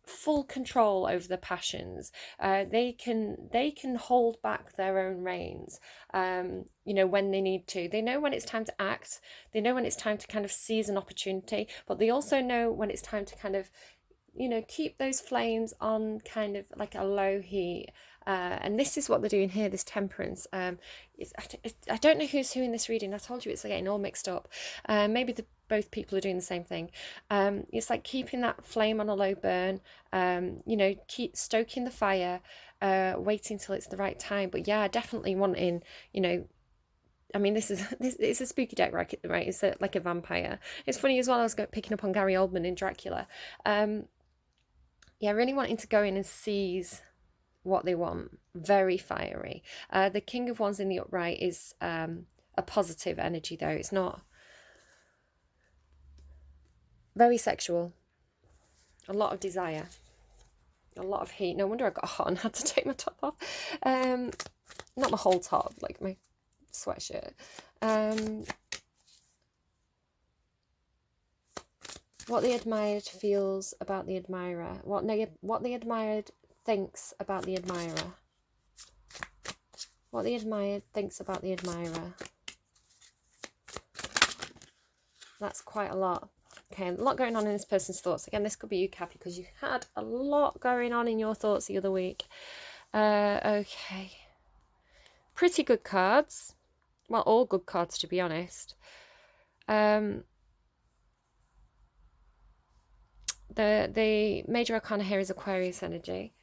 full control over the passions. They can hold back their own reins, you know, when they need to. They know when it's time to act. They know when it's time to kind of seize an opportunity, but they also know when it's time to kind of, you know, keep those flames on kind of like a low heat. And this is what they're doing here, this Temperance. I don't know who's who in this reading. I told you it's getting all mixed up. Maybe both people are doing the same thing. It's like keeping that flame on a low burn, you know, keep stoking the fire, waiting till it's the right time. But yeah, definitely wanting, you know, I mean, this it's a spooky deck, right? It's like a vampire. It's funny as well, I was picking up on Gary Oldman in Dracula. Yeah, really wanting to go in and seize what they want. Very fiery. The King of Wands in the upright is a positive energy, though. It's not very sexual. A lot of desire. A lot of heat. No wonder I got hot and had to take my top off. not my whole top, like my sweatshirt. What the admired feels about the admirer. What the admired thinks about the admirer. What the admired thinks about the admirer. That's quite a lot. Okay, a lot going on in this person's thoughts. Again, this could be you, Cappy, because you had a lot going on in your thoughts the other week. Okay. Pretty good cards. Well, all good cards, to be honest. The major arcana here is Aquarius energy.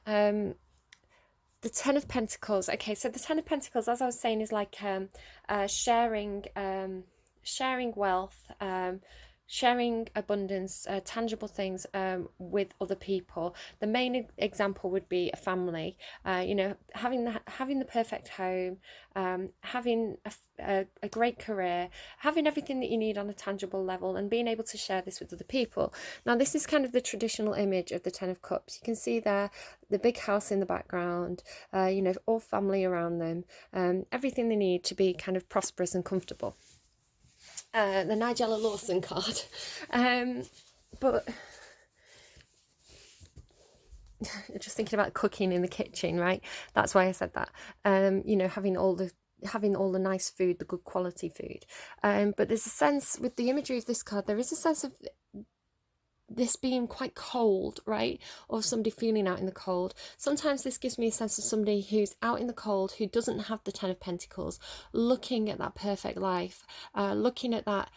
The Ten of Pentacles. Okay, so the Ten of Pentacles, as I was saying, is like sharing wealth, sharing abundance, tangible things with other people. The main example would be a family. You know, having the perfect home, having a great career, having everything that you need on a tangible level, and being able to share this with other people. Now, this is kind of the traditional image of the Ten of Cups. You can see there the big house in the background, you know, all family around them, everything they need to be kind of prosperous and comfortable. The Nigella Lawson card, but just thinking about cooking in the kitchen, right? That's why I said that. You know, having all the nice food, the good quality food. But there's a sense with the imagery of this card, there is a sense of this being quite cold, right? Or somebody feeling out in the cold. Sometimes this gives me a sense of somebody who's out in the cold, who doesn't have the Ten of Pentacles, looking at that perfect life, looking at that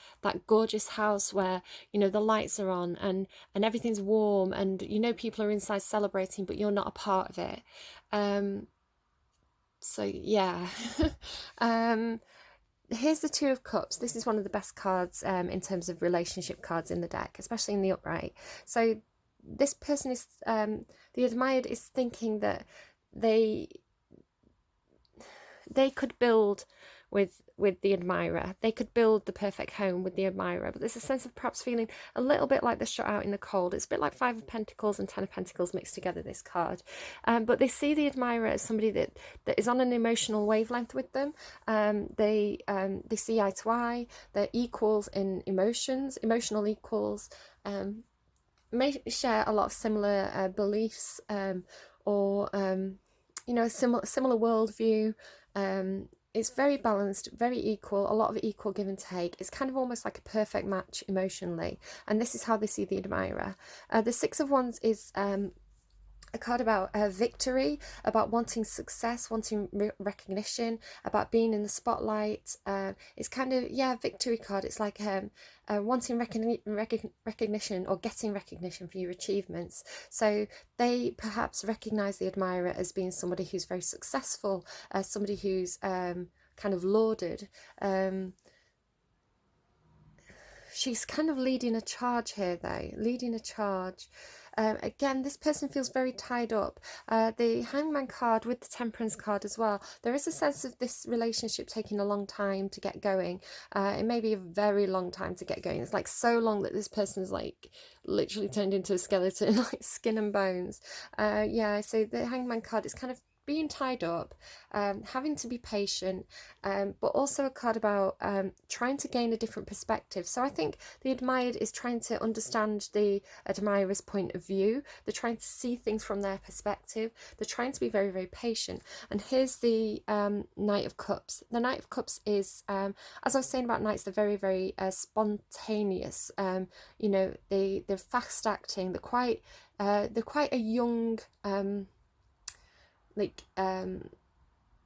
gorgeous house where, you know, the lights are on and everything's warm, and you know people are inside celebrating, but you're not a part of it. So yeah. Here's the Two of Cups. This is one of the best cards in terms of relationship cards in the deck, especially in the upright. So this person is, the admired is thinking that they could build with the admirer. They could build the perfect home with the admirer, but there's a sense of perhaps feeling a little bit like they're shut out in the cold. It's a bit like Five of Pentacles and Ten of Pentacles mixed together, this card. But they see the admirer as somebody that is on an emotional wavelength with them. They see eye to eye. They're equals in emotions, emotional equals. May share a lot of similar beliefs, or you know, a similar worldview. It's very balanced, very equal, a lot of equal give and take. It's kind of almost like a perfect match emotionally, and this is how they see the admirer. The Six of Wands is a card about victory, about wanting success, wanting recognition, about being in the spotlight. It's kind of, yeah, victory card. It's like wanting recognition or getting recognition for your achievements. So they perhaps recognize the admirer as being somebody who's very successful, somebody who's kind of lauded. She's kind of leading a charge here, though, leading a charge. Again, this person feels very tied up. The Hangman card with the Temperance card as well. There is a sense of this relationship taking a long time to get going. It may be a very long time to get going. It's like so long that this person's like literally turned into a skeleton, like skin and bones. Yeah, so the Hangman card is kind of being tied up, having to be patient, but also a card about trying to gain a different perspective. So I think the admired is trying to understand the admirer's point of view. They're trying to see things from their perspective. They're trying to be very, very patient. And here's the Knight of Cups. The Knight of Cups is, as I was saying about knights, they're very, very spontaneous. You know, they're fast acting. They're quite a young,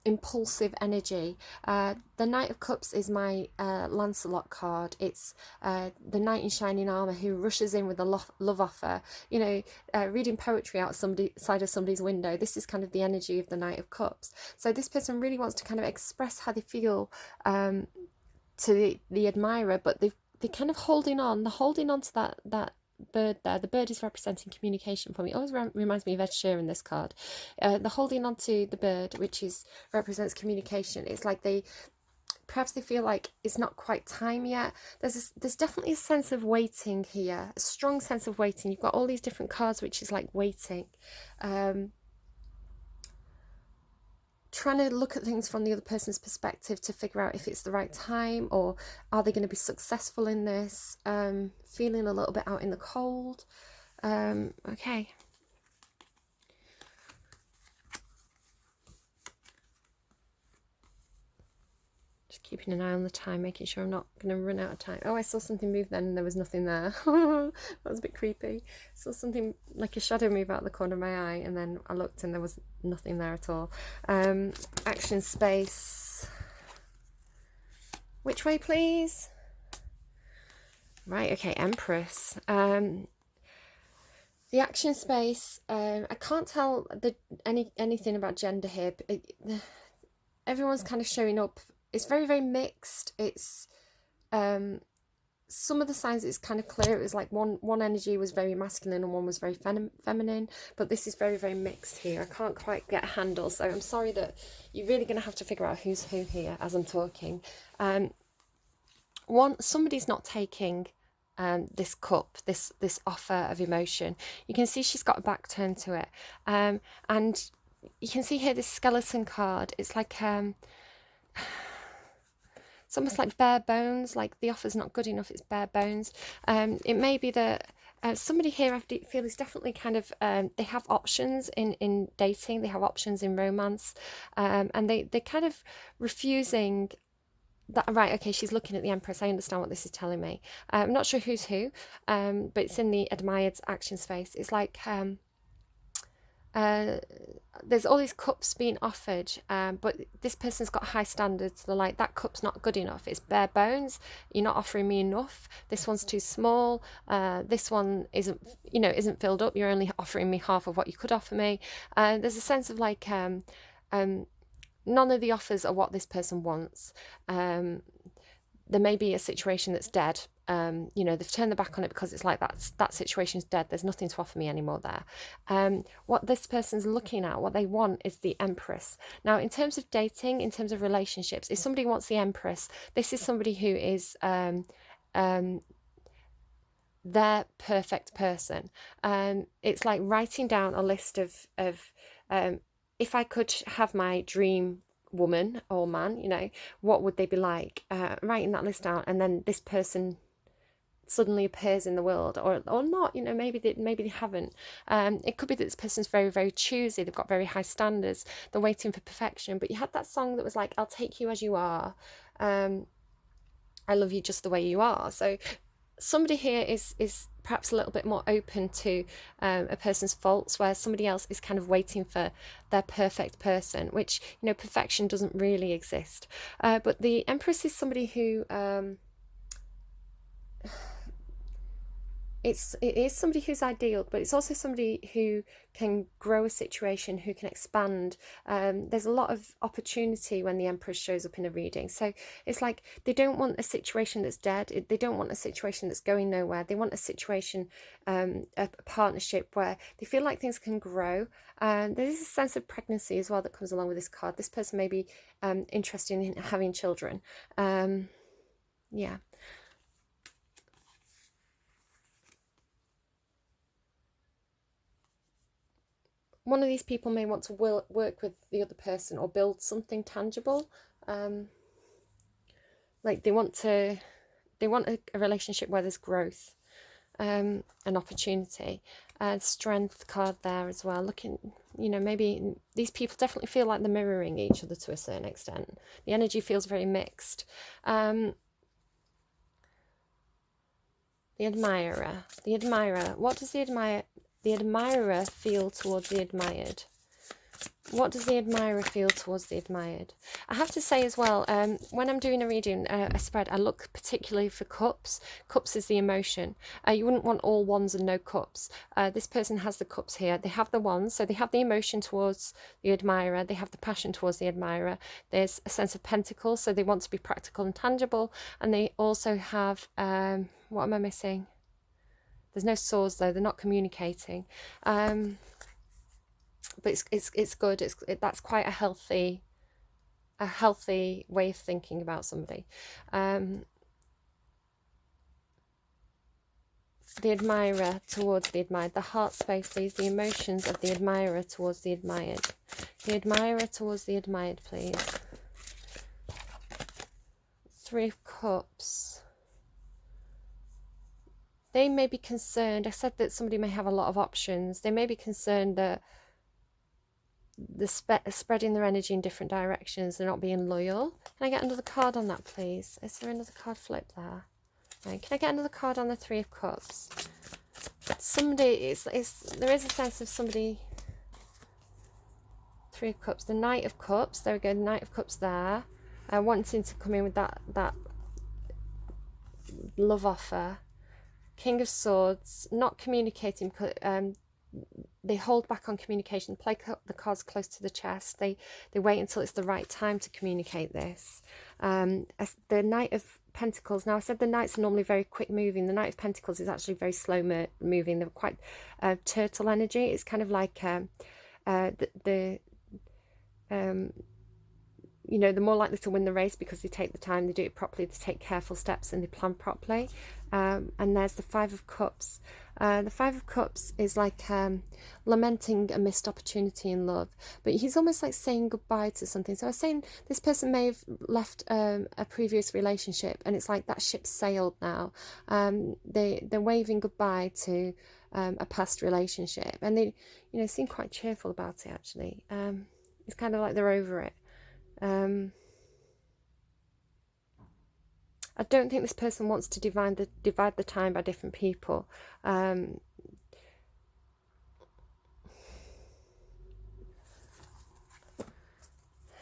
impulsive energy. The Knight of Cups is my Lancelot card. It's the knight in shining armour who rushes in with a love offer, you know, reading poetry outside of somebody's window. This is kind of the energy of the Knight of Cups. So this person really wants to kind of express how they feel to the admirer, but they're kind of holding on. They're holding on to that bird there. The bird is representing communication for me. It always reminds me of Ed Sheeran, this card. The holding on to the bird, which represents communication. It's like perhaps they feel like it's not quite time yet. There's definitely a sense of waiting here, a strong sense of waiting. You've got all these different cards, which is like waiting. trying to look at things from the other person's perspective to figure out if it's the right time, or are they going to be successful in this. Feeling a little bit out in the cold. Okay. Just keeping an eye on the time, making sure I'm not going to run out of time. Oh, I saw something move then and there was nothing there. That was a bit creepy. Saw something like a shadow move out of the corner of my eye, and then I looked and there was nothing there at all. Action space. Which way, please? Right, okay, Empress. The action space, I can't tell anything about gender here. Everyone's kind of showing up. It's very, very mixed. It's some of the signs it's kind of clear. It was like one energy was very masculine and one was very feminine, but this is very, very mixed here. I can't quite get a handle, so I'm sorry that you're really going to have to figure out who's who here as I'm talking. Somebody's not taking this cup, this offer of emotion. You can see she's got a back turned to it, and you can see here this skeleton card. It's like it's almost like bare bones, like the offer's not good enough, it's bare bones. It may be that somebody here, I feel, is definitely kind of, they have options in dating, they have options in romance, and they're kind of refusing that. Right, okay, she's looking at the Empress. I understand what this is telling me. I'm not sure who's who, but it's in the admired action space. It's like there's all these cups being offered, but this person's got high standards. They're like, that cup's not good enough, it's bare bones, you're not offering me enough, this one's too small, this one isn't filled up, you're only offering me half of what you could offer me. There's a sense of like none of the offers are what this person wants. There may be a situation that's dead. They've turned their back on it because it's like that situation's dead. There's nothing to offer me anymore there. What this person's looking at, what they want, is the Empress. Now, in terms of dating, in terms of relationships, if somebody wants the Empress, this is somebody who is their perfect person. It's like writing down a list of if I could have my dream woman or man, what would they be like? Writing that list down, and then this person suddenly appears in the world, or not. Maybe they haven't. It could be that this person's very, very choosy. They've got very high standards. They're waiting for perfection. But you had that song that was like, "I'll take you as you are. I love you just the way you are." So somebody here is perhaps a little bit more open to a person's faults, where somebody else is kind of waiting for their perfect person, which, perfection doesn't really exist. But the Empress is somebody who it is somebody who's ideal, but it's also somebody who can grow a situation, who can expand. There's a lot of opportunity when the Empress shows up in a reading. So it's like they don't want a situation that's dead. They don't want a situation that's going nowhere. They want a situation, a partnership where they feel like things can grow. There is a sense of pregnancy as well that comes along with this card. This person may be interested in having children. Yeah. One of these people may want to work with the other person or build something tangible. Like they want a relationship where there's growth, an opportunity. Strength card there as well. Looking, maybe these people definitely feel like they're mirroring each other to a certain extent. The energy feels very mixed. The admirer. What does the admirer feel towards the admired? What does the admirer feel towards the admired? I have to say as well, when I'm doing a reading, a spread, I look particularly for cups. Cups is the emotion. You wouldn't want all wands and no cups. This person has the cups here. They have the wands, so they have the emotion towards the admirer. They have the passion towards the admirer. There's a sense of pentacles, so they want to be practical and tangible. And they also have, what am I missing? There's no swords though. They're not communicating. But it's good. That's quite a healthy way of thinking about somebody. the admirer towards the admired. The heart space, please. The emotions of the admirer towards the admired. The admirer towards the admired, please. Three of Cups. They may be concerned. I said that somebody may have a lot of options. They may be concerned that they're spreading their energy in different directions. They're not being loyal. Can I get another card on that, please? Is there another card flip there? Right. Can I get another card on the Three of Cups? Somebody, there is a sense of somebody. Three of Cups. The Knight of Cups. There we go. The Knight of Cups there. Wanting to come in with that love offer. King of Swords. Not communicating because they hold back on communication, play the cards close to the chest. They wait until it's the right time to communicate this. The Knight of Pentacles. Now, I said the Knights are normally very quick moving. The Knight of Pentacles is actually very slow moving. They're quite turtle energy. It's kind of like you know, they're more likely to win the race because they take the time, they do it properly, they take careful steps, and they plan properly. And there's the Five of Cups. The Five of Cups is like lamenting a missed opportunity in love, but he's almost like saying goodbye to something. So I was saying this person may have left a previous relationship, and it's like that ship sailed now. They're waving goodbye to a past relationship, and they, you know, seem quite cheerful about it actually. It's kind of like they're over it. I don't think this person wants to divide the time by different people.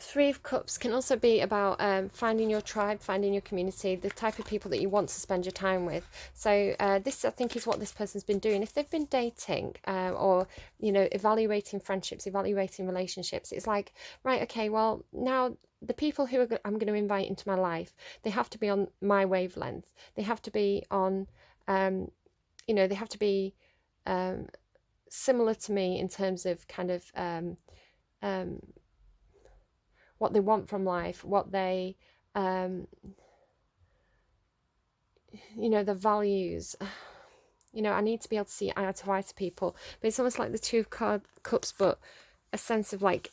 Three of Cups can also be about finding your tribe, finding your community, the type of people that you want to spend your time with. So this, I think, is what this person's been doing. If they've been dating or, you know, evaluating friendships, evaluating relationships, it's like, right, okay, well, now the people who I'm going to invite into my life, they have to be on my wavelength. They have to be on, you know, they have to be similar to me in terms of kind of what they want from life, what they, you know, the values. You know, I need to be able to see eye to eye to people. But it's almost like the Two of Cups, but a sense of like,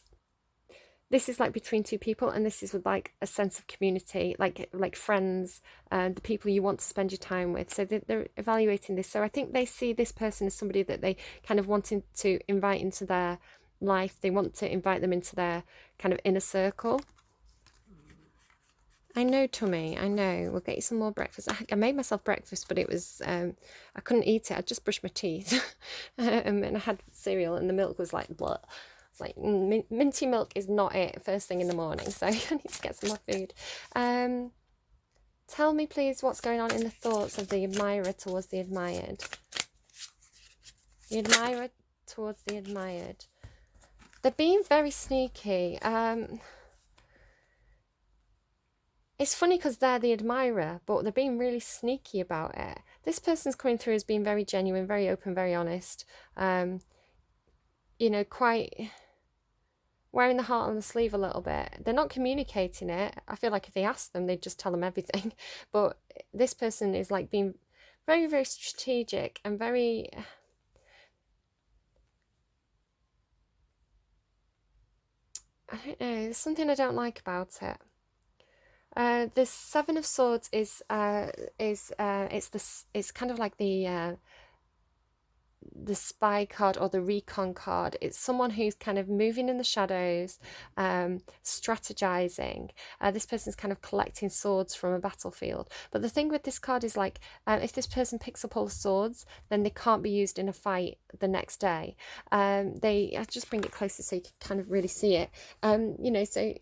this is like between two people, and this is with like a sense of community, like friends, the people you want to spend your time with. So they're evaluating this. So I think they see this person as somebody that they kind of wanting to invite into their life. They want to invite them into their kind of inner circle. I know, Tummy, I know. We'll get you some more breakfast. I made myself breakfast, but it was, I couldn't eat it. I just brushed my teeth. And I had cereal, and the milk was like, blah. It's like, minty milk is not it first thing in the morning, so I need to get some more food. Tell me, please, what's going on in the thoughts of the admirer towards the admired. The admirer towards the admired. They're being very sneaky. It's funny because they're the admirer, but they're being really sneaky about it. This person's coming through as being very genuine, very open, very honest. You know, quite wearing the heart on the sleeve a little bit. They're not communicating it. I feel like if they asked them, they'd just tell them everything. But this person is like being very, very strategic and very... I don't know, there's something I don't like about it. The Seven of Swords is it's kind of like the spy card or the recon card. It's someone who's kind of moving in the shadows, strategizing. This person's kind of collecting swords from a battlefield. But the thing with this card is like, if this person picks up all the swords, then they can't be used in a fight the next day. I just bring it closer so you can kind of really see it. You know, so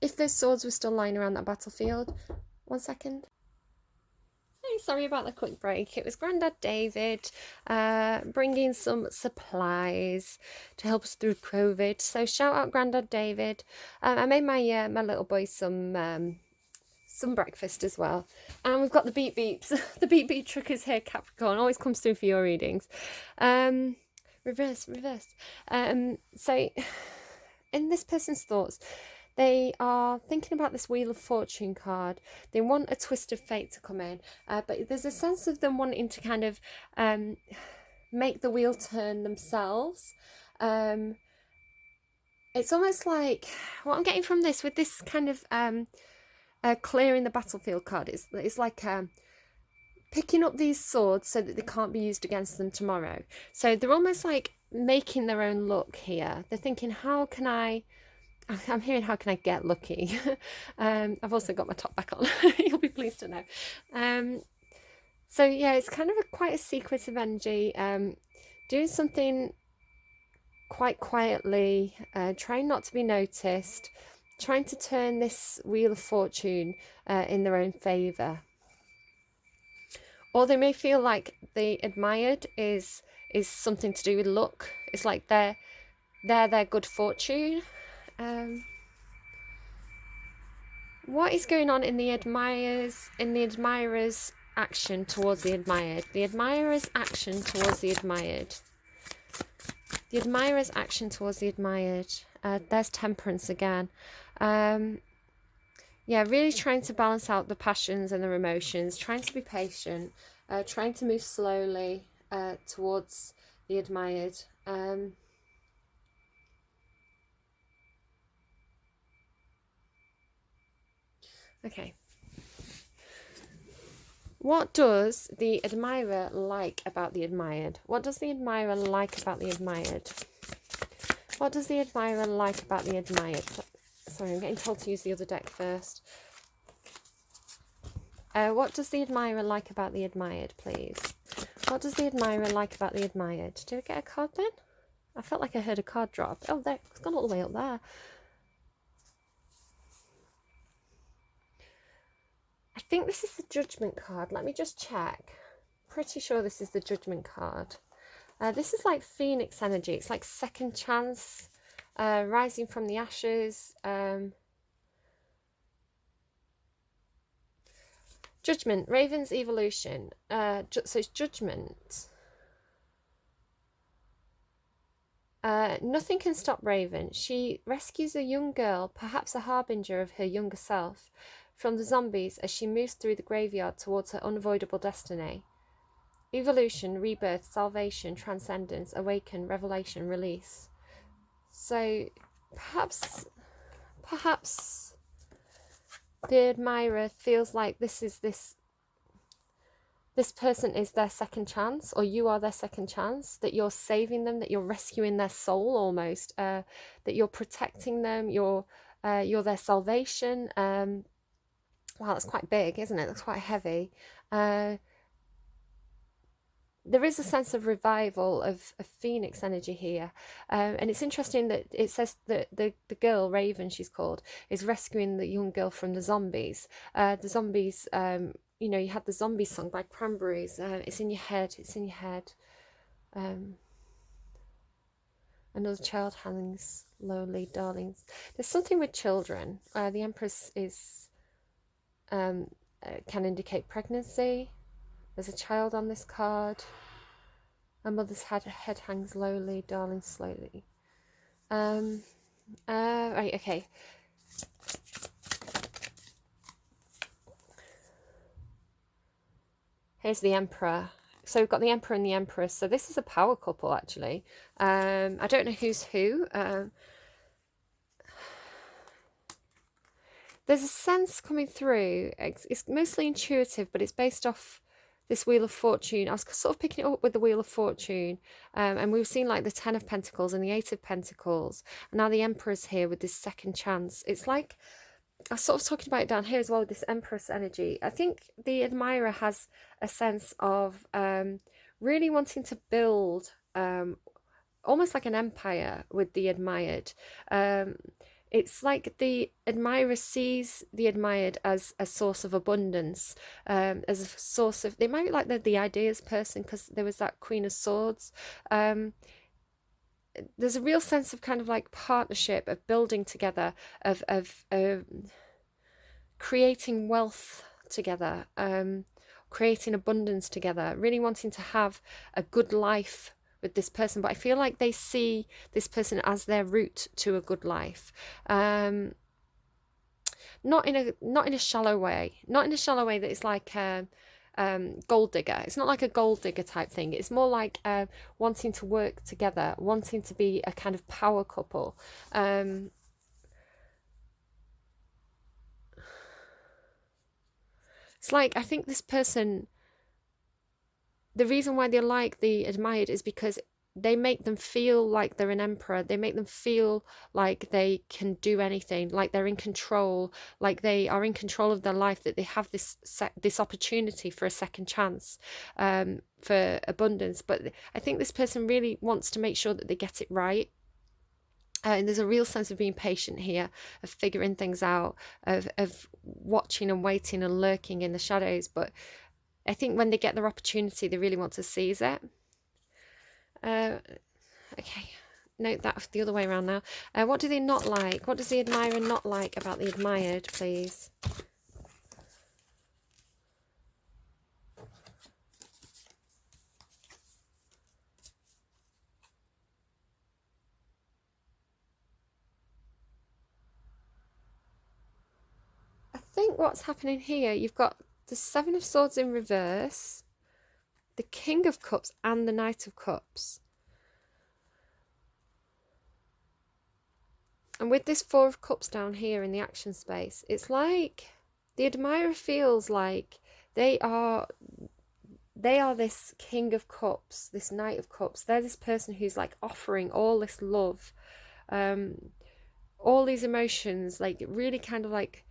if those swords were still lying around that battlefield, 1 second. Sorry about the quick break. It was Grandad David bringing some supplies to help us through COVID. So shout out Grandad David. I made my my little boy some breakfast as well. And we've got the beep beeps. The beep beep truck is here, Capricorn. Always comes through for your readings. Reverse. So in this person's thoughts, They are thinking about this Wheel of Fortune card. They want a twist of fate to come in, but there's a sense of them wanting to kind of make the wheel turn themselves. It's almost like what I'm getting from this with this kind of clearing the battlefield card. It's like picking up these swords so that they can't be used against them tomorrow. So they're almost like making their own luck here. They're thinking, I'm hearing, how can I get lucky? I've also got my top back on. You'll be pleased to know. So yeah, it's kind of quite a secretive energy. Doing something quite quietly, trying not to be noticed, trying to turn this Wheel of Fortune in their own favour. Or they may feel like the admired is something to do with luck. It's like they're their good fortune. What is going on in the admirer's action towards the admired? The admirer's action towards the admired. The admirer's action towards the admired. There's Temperance again. Yeah, really trying to balance out the passions and their emotions, trying to be patient, trying to move slowly towards the admired. Okay. What does the admirer like about the admired? What does the admirer like about the admired? What does the admirer like about the admired? Sorry, I'm getting told to use the other deck first. What does the admirer like about the admired, please? What does the admirer like about the admired? Did I get a card then? I felt like I heard a card drop. Oh, there, it's gone all the way up there. I think this is the Judgment card. Let me just check. Pretty sure this is the Judgment card. This is like Phoenix energy. It's like second chance, rising from the ashes. Judgment, Raven's evolution. So it's Judgment. Nothing can stop Raven. She rescues a young girl, perhaps a harbinger of her younger self, from the zombies as she moves through the graveyard towards her unavoidable destiny. Evolution, rebirth, salvation, transcendence, awaken, revelation, release. So perhaps the admirer feels like this person is their second chance, or you are their second chance, that you're saving them, that you're rescuing their soul almost, that you're protecting them, you're their salvation. Wow, that's quite big, isn't it? That's quite heavy. There is a sense of revival of Phoenix energy here, and it's interesting that it says that the girl, Raven she's called, is rescuing the young girl from the zombies. The zombies, you know, you had the zombie song by Cranberries, it's in your head, it's in your head. Another child hangs lowly, darlings. There's something with children. The Empress is can indicate pregnancy. There's a child on this card. A mother's head hangs lowly, darling, slowly. Right, okay. Here's the Emperor. So we've got the Emperor and the Empress. So this is a power couple, actually. I don't know who's who. There's a sense coming through. It's mostly intuitive, but it's based off this Wheel of Fortune. I was sort of picking it up with the Wheel of Fortune, and we've seen like the Ten of Pentacles and the Eight of Pentacles, and now the Emperor's here with this second chance. It's like, I was sort of talking about it down here as well with this Empress energy. I think the admirer has a sense of really wanting to build almost like an empire with the admired. It's like the admirer sees the admired as a source of abundance, as a source of, they might be like the ideas person, because there was that Queen of Swords. There's a real sense of kind of like partnership, of building together, of creating wealth together, creating abundance together, really wanting to have a good life with this person. But I feel like they see this person as their route to a good life. not in a shallow way, not in a shallow way that it's like gold digger. It's not like a gold digger type thing. It's more like wanting to work together, wanting to be a kind of power couple. It's like, I think this person, the reason why they like the admired is because they make them feel like they're an emperor. They make them feel like they can do anything, like they're in control, like they are in control of their life, that they have this opportunity for a second chance, for abundance. But I think this person really wants to make sure that they get it right. And there's a real sense of being patient here, of figuring things out, of watching and waiting and lurking in the shadows. But I think when they get their opportunity, they really want to seize it. Okay, note that the other way around now. What do they not like? What does the admirer not like about the admired, please? I think what's happening here, you've got the Seven of Swords in reverse, the King of Cups and the Knight of Cups. And with this Four of Cups down here in the action space, it's like the admirer feels like they are this King of Cups, this Knight of Cups. They're this person who's like offering all this love, all these emotions, like really kind of like,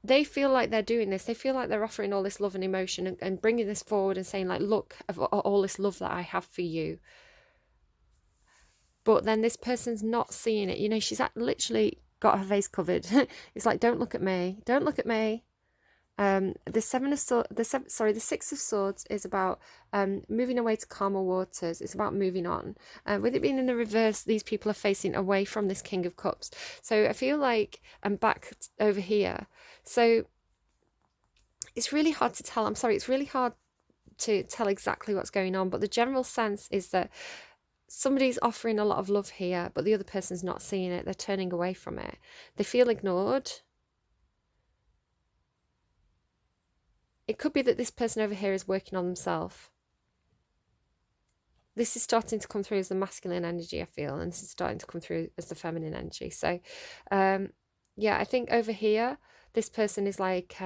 they feel like they're doing this. They feel like they're offering all this love and emotion and bringing this forward and saying like, look, of all this love that I have for you. But then this person's not seeing it. You know, she's literally got her face covered. It's like, don't look at me. Don't look at me. The Six of Swords is about moving away to calmer waters. It's about moving on. With it being in the reverse, these people are facing away from this King of Cups. So I feel like I'm back over here. So it's really hard to tell. I'm sorry, it's really hard to tell exactly what's going on. But the general sense is that somebody's offering a lot of love here, but the other person's not seeing it. They're turning away from it. They feel ignored. It could be that this person over here is working on themselves. This is starting to come through as the masculine energy, I feel, and this is starting to come through as the feminine energy. So, yeah, I think over here, this person is like,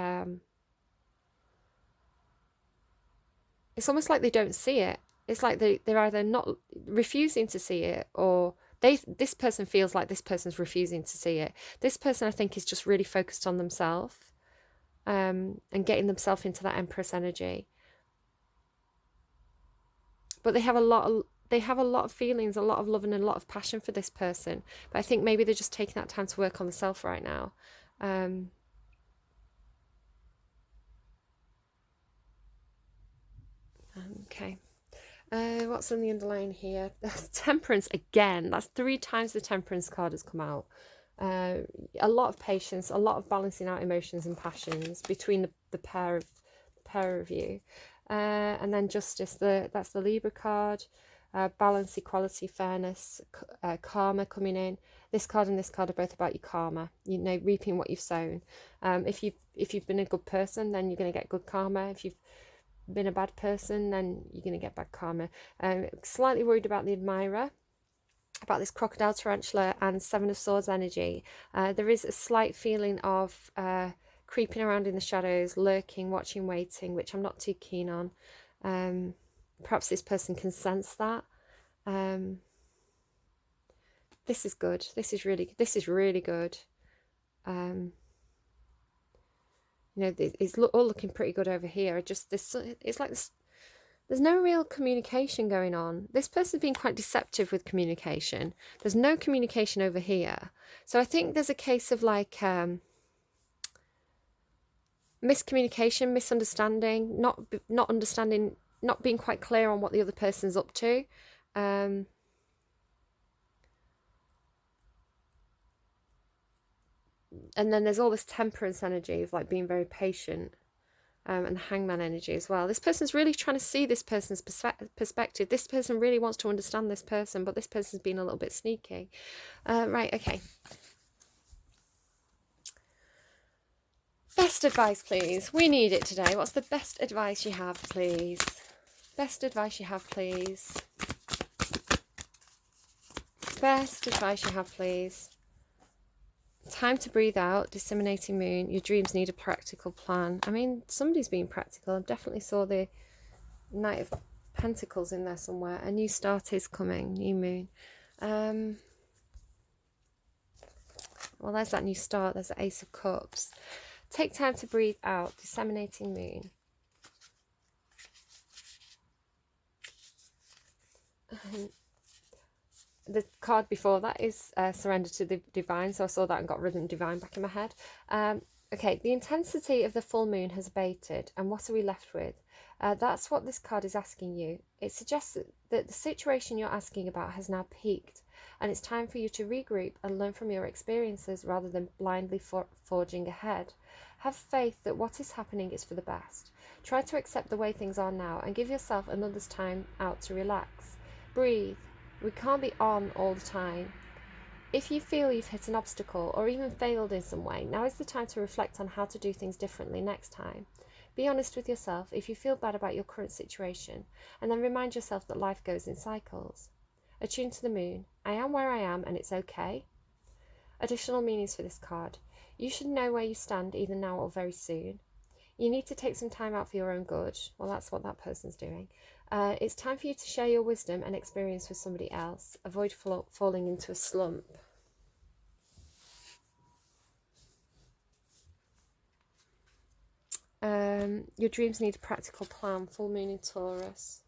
it's almost like they don't see it. It's like they're either not refusing to see it, or this person feels like this person's refusing to see it. This person, I think, is just really focused on themselves, and getting themselves into that Empress energy. But they have a lot of feelings, a lot of love and a lot of passion for this person. But I think maybe they're just taking that time to work on themselves right now. Okay. What's in the underline here? Temperance again. That's 3 times the Temperance card has come out. A lot of patience, a lot of balancing out emotions and passions between the pair of you. And then Justice. That's the Libra card. Balance, equality, fairness, karma coming in. This card and this card are both about your karma. You know, reaping what you've sown. If you've been a good person, then you're going to get good karma. If you've been a bad person, then you're going to get bad karma. Slightly worried about the admirer, about this crocodile, tarantula and Seven of Swords energy. There is a slight feeling of creeping around in the shadows, lurking, watching, waiting, which I'm not too keen on. Perhaps this person can sense that. This is good. This is really good. You know, it's all looking pretty good over here. Just this, it's like this. There's no real communication going on. This person's been quite deceptive with communication. There's no communication over here. So I think there's a case of like miscommunication, misunderstanding, not understanding, not being quite clear on what the other person's up to. And then there's all this temperance energy of like being very patient, and the hangman energy as well. This person's really trying to see this person's perspective. This person really wants to understand this person, but this person's been a little bit sneaky. Right, okay. Best advice, please. We need it today. What's the best advice you have, please? Best advice you have, please. Best advice you have, please. Time to breathe out. Disseminating moon. Your dreams need a practical plan. I mean, somebody's being practical. I definitely saw the Knight of Pentacles in there somewhere. A new start is coming. New moon. Well, there's that new start. There's the Ace of Cups. Take time to breathe out. Disseminating moon. The card before that is Surrender to the Divine. So I saw that and got Rhythm Divine back in my head. Okay, the intensity of the full moon has abated. And what are we left with? That's what this card is asking you. It suggests that the situation you're asking about has now peaked. And it's time for you to regroup and learn from your experiences rather than blindly forging ahead. Have faith that what is happening is for the best. Try to accept the way things are now and give yourself another's time out to relax. Breathe. We can't be on all the time. If you feel you've hit an obstacle or even failed in some way, now is the time to reflect on how to do things differently next time. Be honest with yourself if you feel bad about your current situation, and then remind yourself that life goes in cycles. Attune to the moon. I am where I am and it's okay. Additional meanings for this card. You should know where you stand either now or very soon. You need to take some time out for your own good. Well, that's what that person's doing. It's time for you to share your wisdom and experience with somebody else. Avoid falling into a slump. Your dreams need a practical plan. Full moon in Taurus.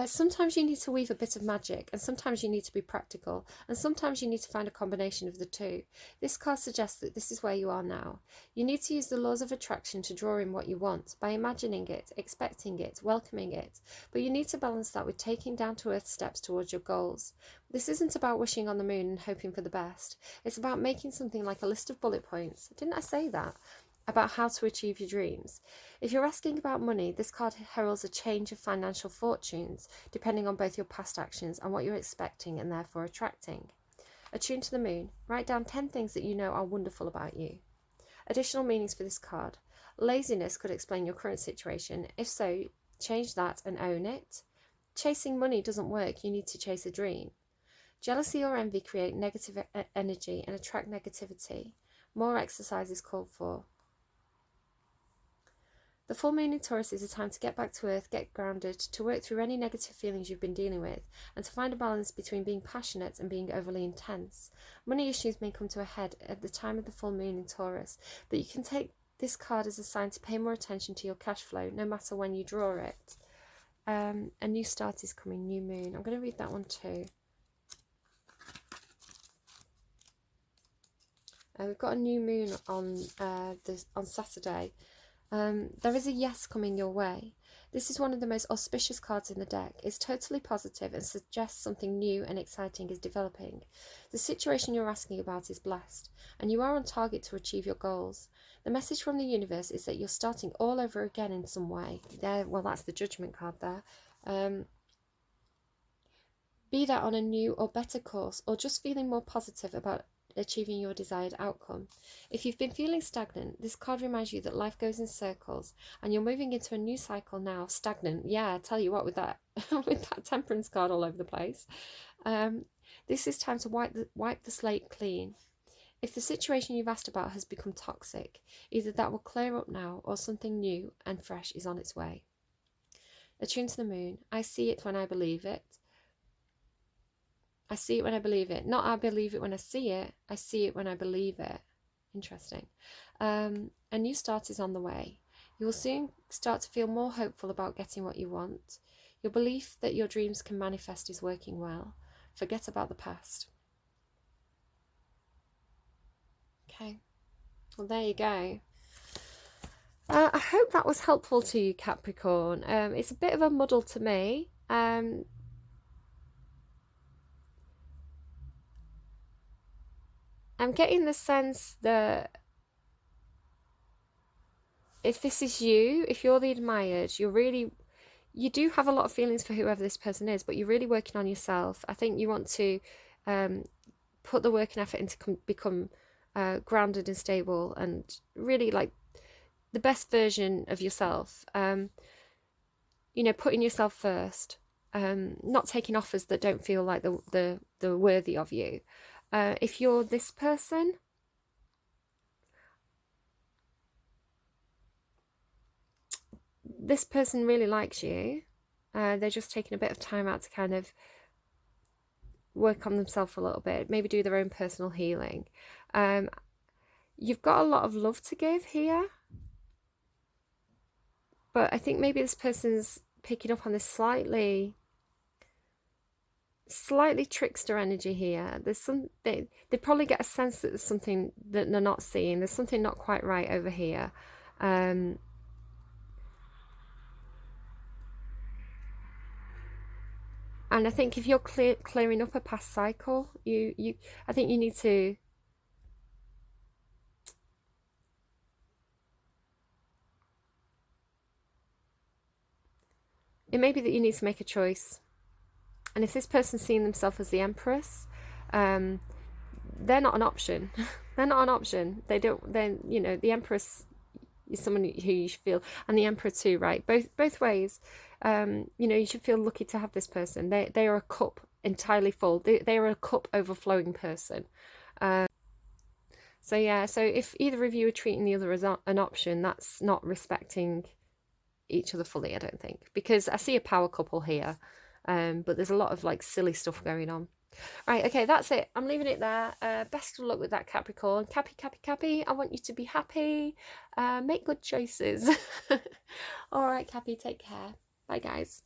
Sometimes you need to weave a bit of magic, and sometimes you need to be practical, and sometimes you need to find a combination of the two. This card suggests that this is where you are now. You need to use the laws of attraction to draw in what you want, by imagining it, expecting it, welcoming it, but you need to balance that with taking down-to-earth steps towards your goals. This isn't about wishing on the moon and hoping for the best. It's about making something like a list of bullet points. Didn't I say that? About how to achieve your dreams. If you're asking about money, this card heralds a change of financial fortunes, depending on both your past actions and what you're expecting and therefore attracting. Attune to the moon. Write down 10 things that you know are wonderful about you. Additional meanings for this card. Laziness could explain your current situation. If so, change that and own it. Chasing money doesn't work. You need to chase a dream. Jealousy or envy create negative energy and attract negativity. More exercise is called for. The full moon in Taurus is a time to get back to earth, get grounded, to work through any negative feelings you've been dealing with, and to find a balance between being passionate and being overly intense. Money issues may come to a head at the time of the full moon in Taurus, but you can take this card as a sign to pay more attention to your cash flow, no matter when you draw it. A new start is coming, new moon. I'm going to read that one too. We've got a new moon on Saturday. There is a yes coming your way. This is one of the most auspicious cards in the deck. It's totally positive and suggests something new and exciting is developing. The situation you're asking about is blessed, and you are on target to achieve your goals. The message from the universe is that you're starting all over again in some way. Well, that's the Judgment card there. Be that on a new or better course, or just feeling more positive about achieving your desired outcome. If you've been feeling stagnant, this card reminds you that life goes in circles and you're moving into a new cycle now. Stagnant, yeah, I tell you what, with that with that Temperance card all over the place. This is time to wipe the slate clean. If the situation you've asked about has become toxic, either that will clear up now or something new and fresh is on its way. Attune to the moon. I see it when I believe it. I see it when I believe it. Not I believe it when I see it. I see it when I believe it. Interesting. A new start is on the way. You will soon start to feel more hopeful about getting what you want. Your belief that your dreams can manifest is working well. Forget about the past. Okay. Well, there you go. I hope that was helpful to you, Capricorn. It's a bit of a muddle to me. I'm getting the sense that if this is you, if you're the admired, you do have a lot of feelings for whoever this person is, but you're really working on yourself. I think you want to put the work and effort into become grounded and stable, and really like the best version of yourself. You know, putting yourself first, not taking offers that don't feel like the worthy of you. If you're this person, this person really likes you. They're just taking a bit of time out to kind of work on themselves a little bit, maybe do their own personal healing. You've got a lot of love to give here, but I think maybe this person's picking up on this slightly trickster energy here. There's some they probably get a sense that there's something that they're not seeing. There's something not quite right over here. And I think if you're clearing up a past cycle, I think you need to it may be that you need to make a choice. And if this person's seeing themselves as the Empress, they're not an option. They're not an option. They don't. Then you know, the Empress is someone who you should feel, and the Emperor too, right? Both ways. You know, you should feel lucky to have this person. They are a cup entirely full. They are a cup overflowing person. So yeah. So if either of you are treating the other as an option, that's not respecting each other fully, I don't think, because I see a power couple here. But there's a lot of like silly stuff going on. Right, okay, that's it. I'm leaving it there. Best of luck with that, Capricorn. Cappy, I want you to be happy. Make good choices. All right, Cappy, take care. Bye, guys.